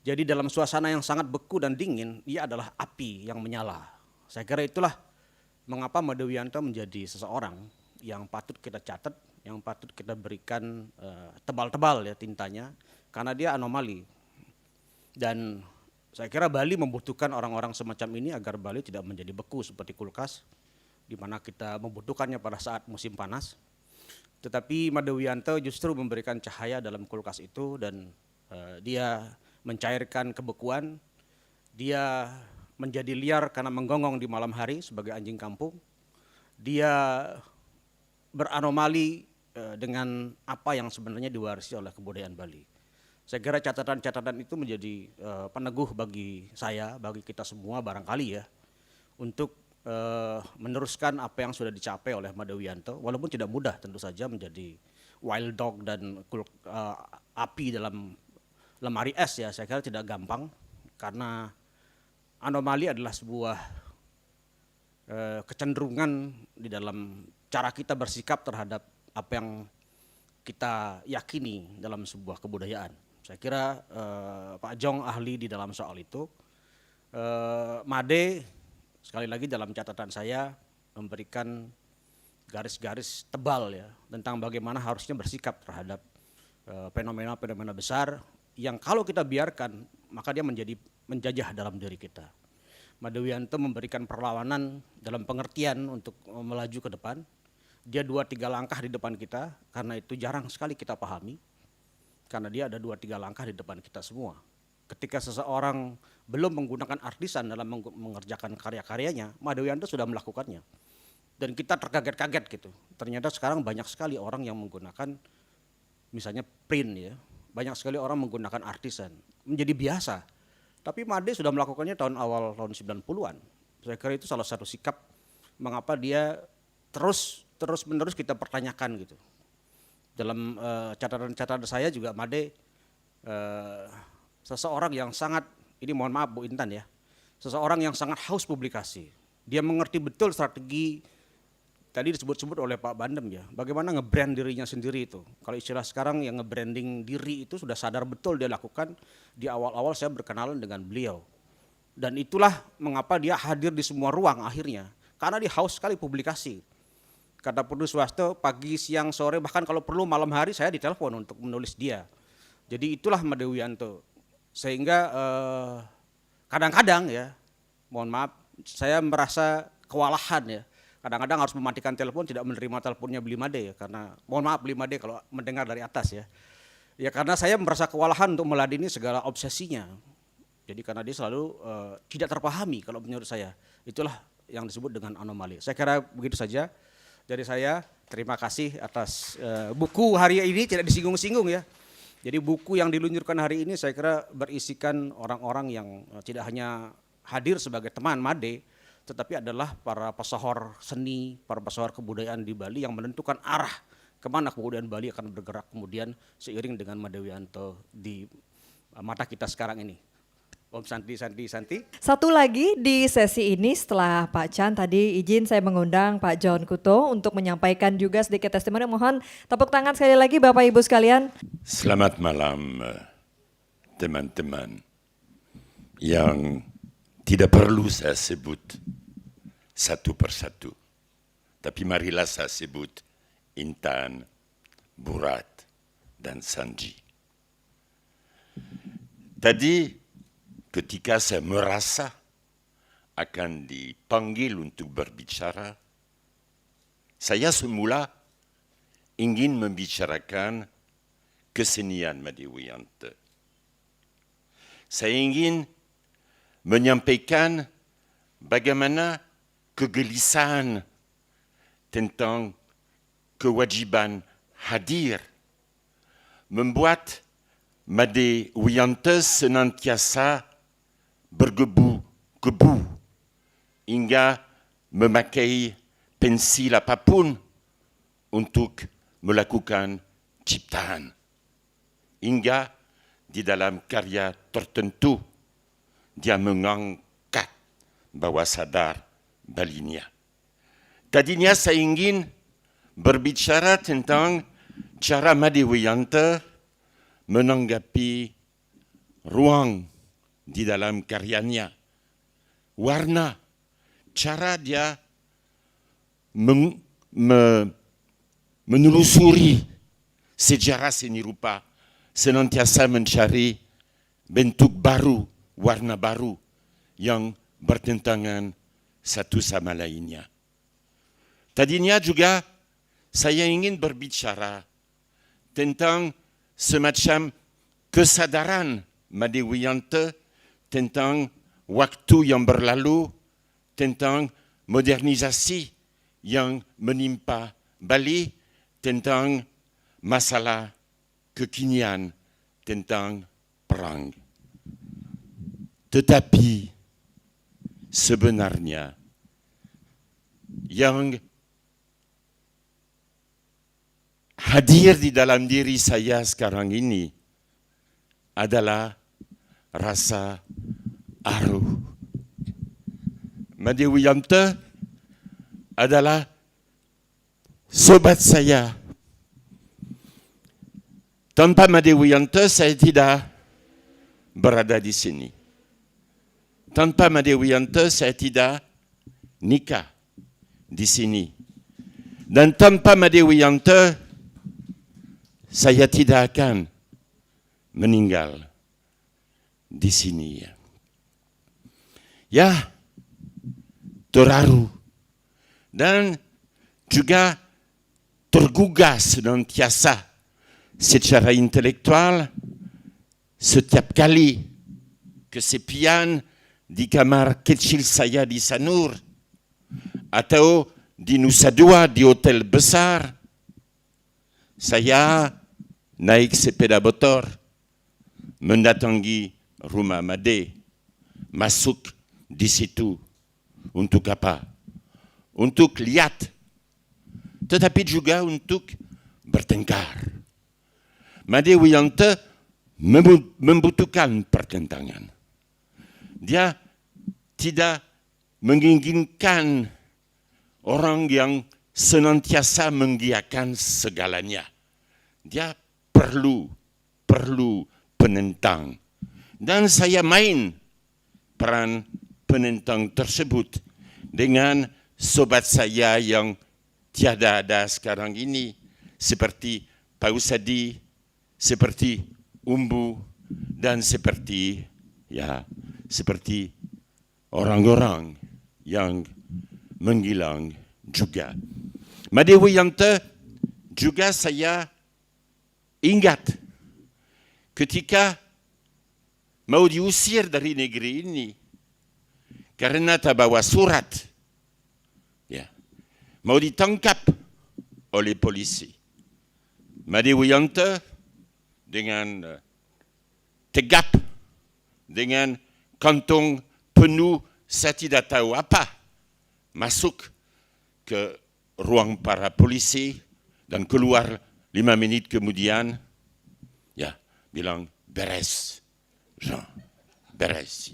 Jadi dalam suasana yang sangat beku dan dingin, ia adalah api yang menyala. Saya kira itulah mengapa Made Wiyanto menjadi seseorang yang patut kita catat, yang patut kita berikan tebal-tebal ya tintanya, karena dia anomali. Dan Saya kira Bali membutuhkan orang-orang semacam ini agar Bali tidak menjadi beku seperti kulkas, di mana kita membutuhkannya pada saat musim panas. Tetapi Made Wiyanto justru memberikan cahaya dalam kulkas itu, dan dia mencairkan kebekuan, dia menjadi liar karena menggonggong di malam hari sebagai anjing kampung, dia beranomali dengan apa yang sebenarnya diwarisi oleh kebudayaan Bali. Saya kira catatan-catatan itu menjadi peneguh bagi saya, bagi kita semua barangkali ya, untuk meneruskan apa yang sudah dicapai oleh Made Wiyanto, walaupun tidak mudah tentu saja menjadi wild dog dan api dalam lemari es ya, saya kira tidak gampang, karena anomali adalah sebuah kecenderungan di dalam cara kita bersikap terhadap apa yang kita yakini dalam sebuah kebudayaan. Saya kira Pak Jong ahli di dalam soal itu. Made sekali lagi dalam catatan saya memberikan garis-garis tebal ya tentang bagaimana harusnya bersikap terhadap fenomena-fenomena besar yang kalau kita biarkan maka dia menjadi menjajah dalam diri kita. Made Wiyanto memberikan perlawanan dalam pengertian untuk melaju ke depan. Dia 2-3 langkah di depan kita, karena itu jarang sekali kita pahami. Karena dia ada 2-3 langkah di depan kita semua. Ketika seseorang belum menggunakan artisan dalam mengerjakan karya-karyanya, Made Wiyanto sudah melakukannya. Dan kita terkaget-kaget gitu. Ternyata sekarang banyak sekali orang yang menggunakan misalnya print ya. Banyak sekali orang menggunakan artisan. Menjadi biasa. Tapi Made sudah melakukannya awal tahun 90-an. Saya kira itu salah satu sikap mengapa dia terus-menerus kita pertanyakan gitu. Dalam catatan-catatan saya juga Made seseorang yang sangat, ini mohon maaf Bu Intan ya, seseorang yang sangat haus publikasi. Dia mengerti betul strategi, tadi disebut-sebut oleh Pak Bandem ya, bagaimana nge-brand dirinya sendiri itu. Kalau istilah sekarang yang nge-branding diri itu sudah sadar betul dia lakukan. Di awal-awal saya berkenalan dengan beliau. Dan itulah mengapa dia hadir di semua ruang akhirnya, karena dia haus sekali publikasi. Kata Purdu Swasto, pagi, siang, sore, bahkan kalau perlu malam hari saya ditelepon untuk menulis dia. Jadi itulah Made Wiyanto. Sehingga kadang-kadang ya, mohon maaf, saya merasa kewalahan ya. Kadang-kadang harus mematikan telepon, tidak menerima teleponnya Bli Made ya. Karena, mohon maaf Bli Made kalau mendengar dari atas ya. Ya karena saya merasa kewalahan untuk meladeni segala obsesinya. Jadi karena dia selalu tidak terpahami kalau menurut saya. Itulah yang disebut dengan anomali. Saya kira begitu saja. Dari saya, terima kasih atas buku hari ini tidak disinggung-singgung ya. Jadi buku yang diluncurkan hari ini saya kira berisikan orang-orang yang tidak hanya hadir sebagai teman Made, tetapi adalah para pesohor seni, para pesohor kebudayaan di Bali yang menentukan arah kemana kebudayaan Bali akan bergerak kemudian seiring dengan Made Wiyanto di mata kita sekarang ini. Om Santi. Satu lagi di sesi ini setelah Pak Chan tadi izin saya mengundang Pak John Kuto untuk menyampaikan juga sedikit testimoni. Mohon tepuk tangan sekali lagi Bapak Ibu sekalian. Selamat malam teman-teman yang tidak perlu saya sebut satu persatu. Tapi marilah saya sebut Intan, Burat, dan Sanji. Tadi ketika saya merasa akan dipanggil untuk berbicara, saya semula ingin membicarakan kesenian Made Wiyanto. Saya ingin menyampaikan bagaimana kegelisahan tentang kewajiban hadir membuat Made Wiyanto senantiasa bergebu-gebu hingga memakai pensil apapun untuk melakukan ciptaan. Hingga di dalam karya tertentu dia mengangkat bawah sadar Balinya. Tadinya saya ingin berbicara tentang cara Made Wiyanto menanggapi ruang di dalam karyanya, warna, cara dia menelusuri sejarah seni rupa, senantiasa mencari bentuk baru warna baru yang bertentangan satu sama lainnya. Tadinya juga saya ingin berbicara tentang semacam kesadaran Made Wiyanto tentang waktu yang berlalu, tentang modernisasi yang menimpa Bali, tentang masalah kekinian, tentang perang. Tetapi sebenarnya yang hadir di dalam diri saya sekarang ini adalah rasa aru. Made Wiyanto adalah sobat saya. Tanpa Made Wiyanto saya tidak berada di sini. Tanpa Made Wiyanto saya tidak nikah di sini. Dan tanpa Made Wiyanto saya tidak akan meninggal di sini. Ya, terharu dan juga tergugah senantiasa secara intelektual setiap kali kesepian di kamar kecil saya di Sanur atau di Nusa Dua di hotel besar. Saya naik sepeda motor mendatangi rumah Made, masuk di situ. Untuk apa? Untuk lihat, tetapi juga untuk bertengkar. Made Wiyanto membutuhkan pertentangan. Dia tidak menginginkan orang yang senantiasa mengiyakan segalanya. Dia perlu penentang. Dan saya main peran penentang tersebut dengan sobat saya yang tiada ada sekarang ini, seperti Pak Usadi, seperti Umbu, dan seperti orang-orang yang menghilang juga. Made Wiyanto juga saya ingat ketika mau diusir dari negeri ini karena tak bawa surat, mau ditangkap oleh polisi. Made Wiyanto dengan tegap, dengan kantong penuh saya tidak tahu apa, masuk ke ruang para polisi dan keluar 5 menit kemudian, bilang beres, Jean, beres.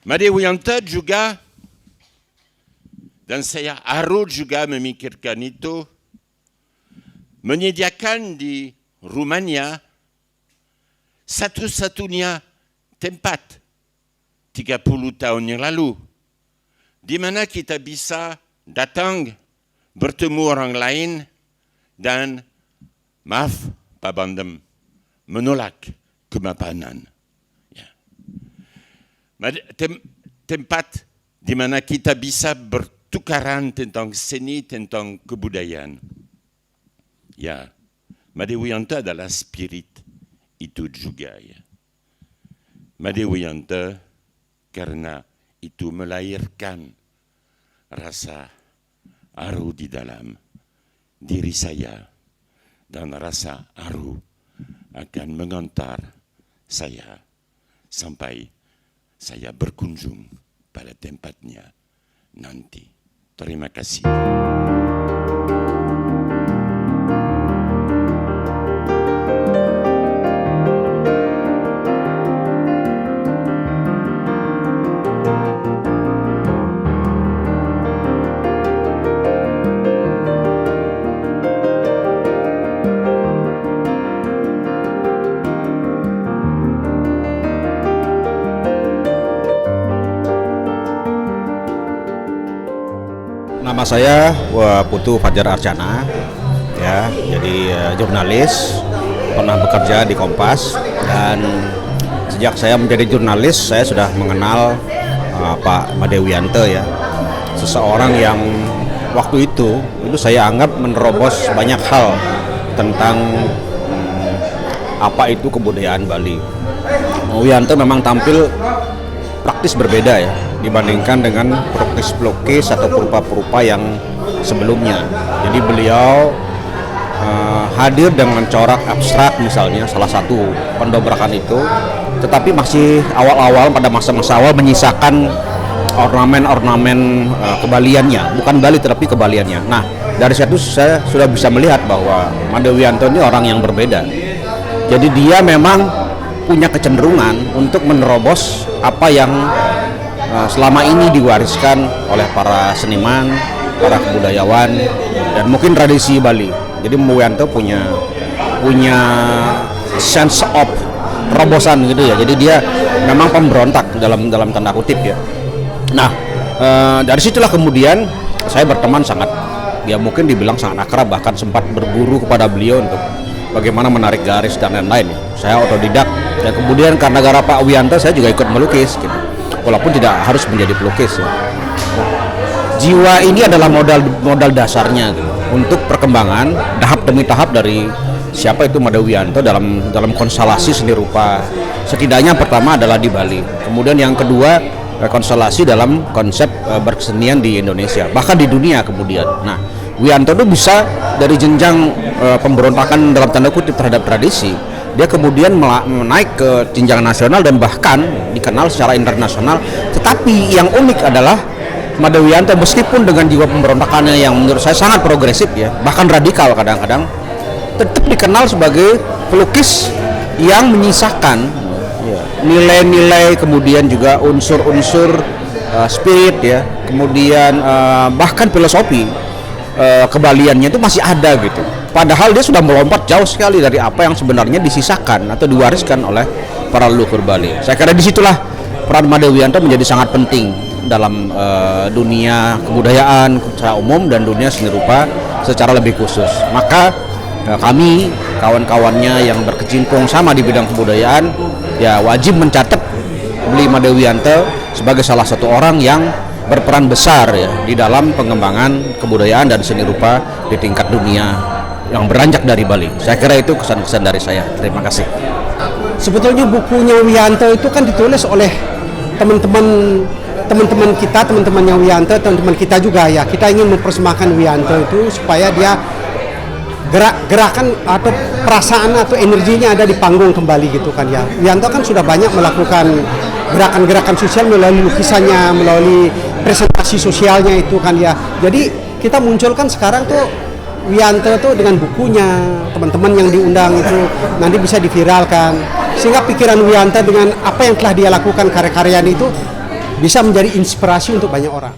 Made Wiyanto juga, dan saya harus juga memikirkan itu, menyediakan di rumahnya satu-satunya tempat 30 tahun yang lalu, di mana kita bisa datang, bertemu orang lain, dan maaf Pak Bandem, menolak kemapanan. Tempat di mana kita bisa bertukaran tentang seni, tentang kebudayaan. Made Wiyanto adalah spirit itu juga. Made Wiyanto karena itu melahirkan rasa haru di dalam diri saya, dan rasa haru akan mengantar saya sampai saya berkunjung pada tempatnya nanti. Terima kasih. Nama saya Putu Fajar Arcana, jadi jurnalis, pernah bekerja di Kompas, dan Sejak saya menjadi jurnalis, saya sudah mengenal Pak Made Wiyanto ya. Seseorang yang waktu itu saya anggap menerobos banyak hal tentang apa itu kebudayaan Bali. Wiyanto memang tampil praktis berbeda ya dibandingkan dengan pelukis atau perupa-perupa yang sebelumnya. Jadi beliau hadir dengan corak abstrak misalnya, salah satu pendobrakan itu, tetapi masih awal-awal pada masa-masa awal menyisakan ornamen-ornamen kebaliannya, bukan Bali tetapi kebaliannya. Nah, dari situ saya sudah bisa melihat bahwa Made Wiyanto ini orang yang berbeda. Jadi dia memang punya kecenderungan untuk menerobos apa yang selama ini diwariskan oleh para seniman, para kebudayawan, dan mungkin tradisi Bali. Jadi Wiyanto punya sense of terobosan gitu ya. Jadi dia memang pemberontak dalam tanda kutip ya. Nah, dari situlah kemudian saya berteman sangat, ya mungkin dibilang sangat akrab, bahkan sempat berguru kepada beliau untuk bagaimana menarik garis dan lain-lain. Saya otodidak, dan kemudian karena gara Pak Wiyanto saya juga ikut melukis gitu. Walaupun tidak harus menjadi pelukis ya. Jiwa ini adalah modal dasarnya gitu, untuk perkembangan tahap demi tahap dari siapa itu Made Wiyanto dalam konstelasi seni rupa. Setidaknya pertama adalah di Bali, kemudian yang kedua konstelasi dalam konsep berkesenian di Indonesia, bahkan di dunia kemudian. Nah, Wiyanto itu bisa dari jenjang pemberontakan dalam tanda kutip terhadap tradisi, dia kemudian naik ke jenjang nasional dan bahkan dikenal secara internasional. Tetapi yang unik adalah Made Wiyanto meskipun dengan jiwa pemberontakannya yang menurut saya sangat progresif ya, bahkan radikal kadang-kadang, tetap dikenal sebagai pelukis yang menyisakan nilai-nilai, kemudian juga unsur-unsur spirit ya, kemudian bahkan filosofi kebaliannya itu masih ada gitu. Padahal dia sudah melompat jauh sekali dari apa yang sebenarnya disisakan atau diwariskan oleh para leluhur Bali. Saya kira disitulah peran Made Wiyanto menjadi sangat penting dalam dunia kebudayaan secara umum dan dunia seni rupa secara lebih khusus. Maka kami kawan-kawannya yang berkecimpung sama di bidang kebudayaan ya wajib mencatat Made Wiyanto sebagai salah satu orang yang berperan besar ya di dalam pengembangan kebudayaan dan seni rupa di tingkat dunia yang beranjak dari Bali. Saya kira itu kesan-kesan dari saya. Terima kasih. Sebetulnya bukunya Wiyanto itu kan ditulis oleh teman-teman kita, teman-temannya Wiyanto, teman-teman kita juga ya. Kita ingin mempersembahkan Wiyanto itu supaya dia gerakan atau perasaan atau energinya ada di panggung kembali gitu kan ya. Wiyanto kan sudah banyak melakukan gerakan-gerakan sosial melalui lukisannya, melalui presentasi sosialnya itu kan ya. Jadi kita munculkan sekarang tuh Wiyanto tuh dengan bukunya, teman-teman yang diundang itu nanti bisa diviralkan, sehingga pikiran Wiyanto dengan apa yang telah dia lakukan karya-karyanya itu bisa menjadi inspirasi untuk banyak orang.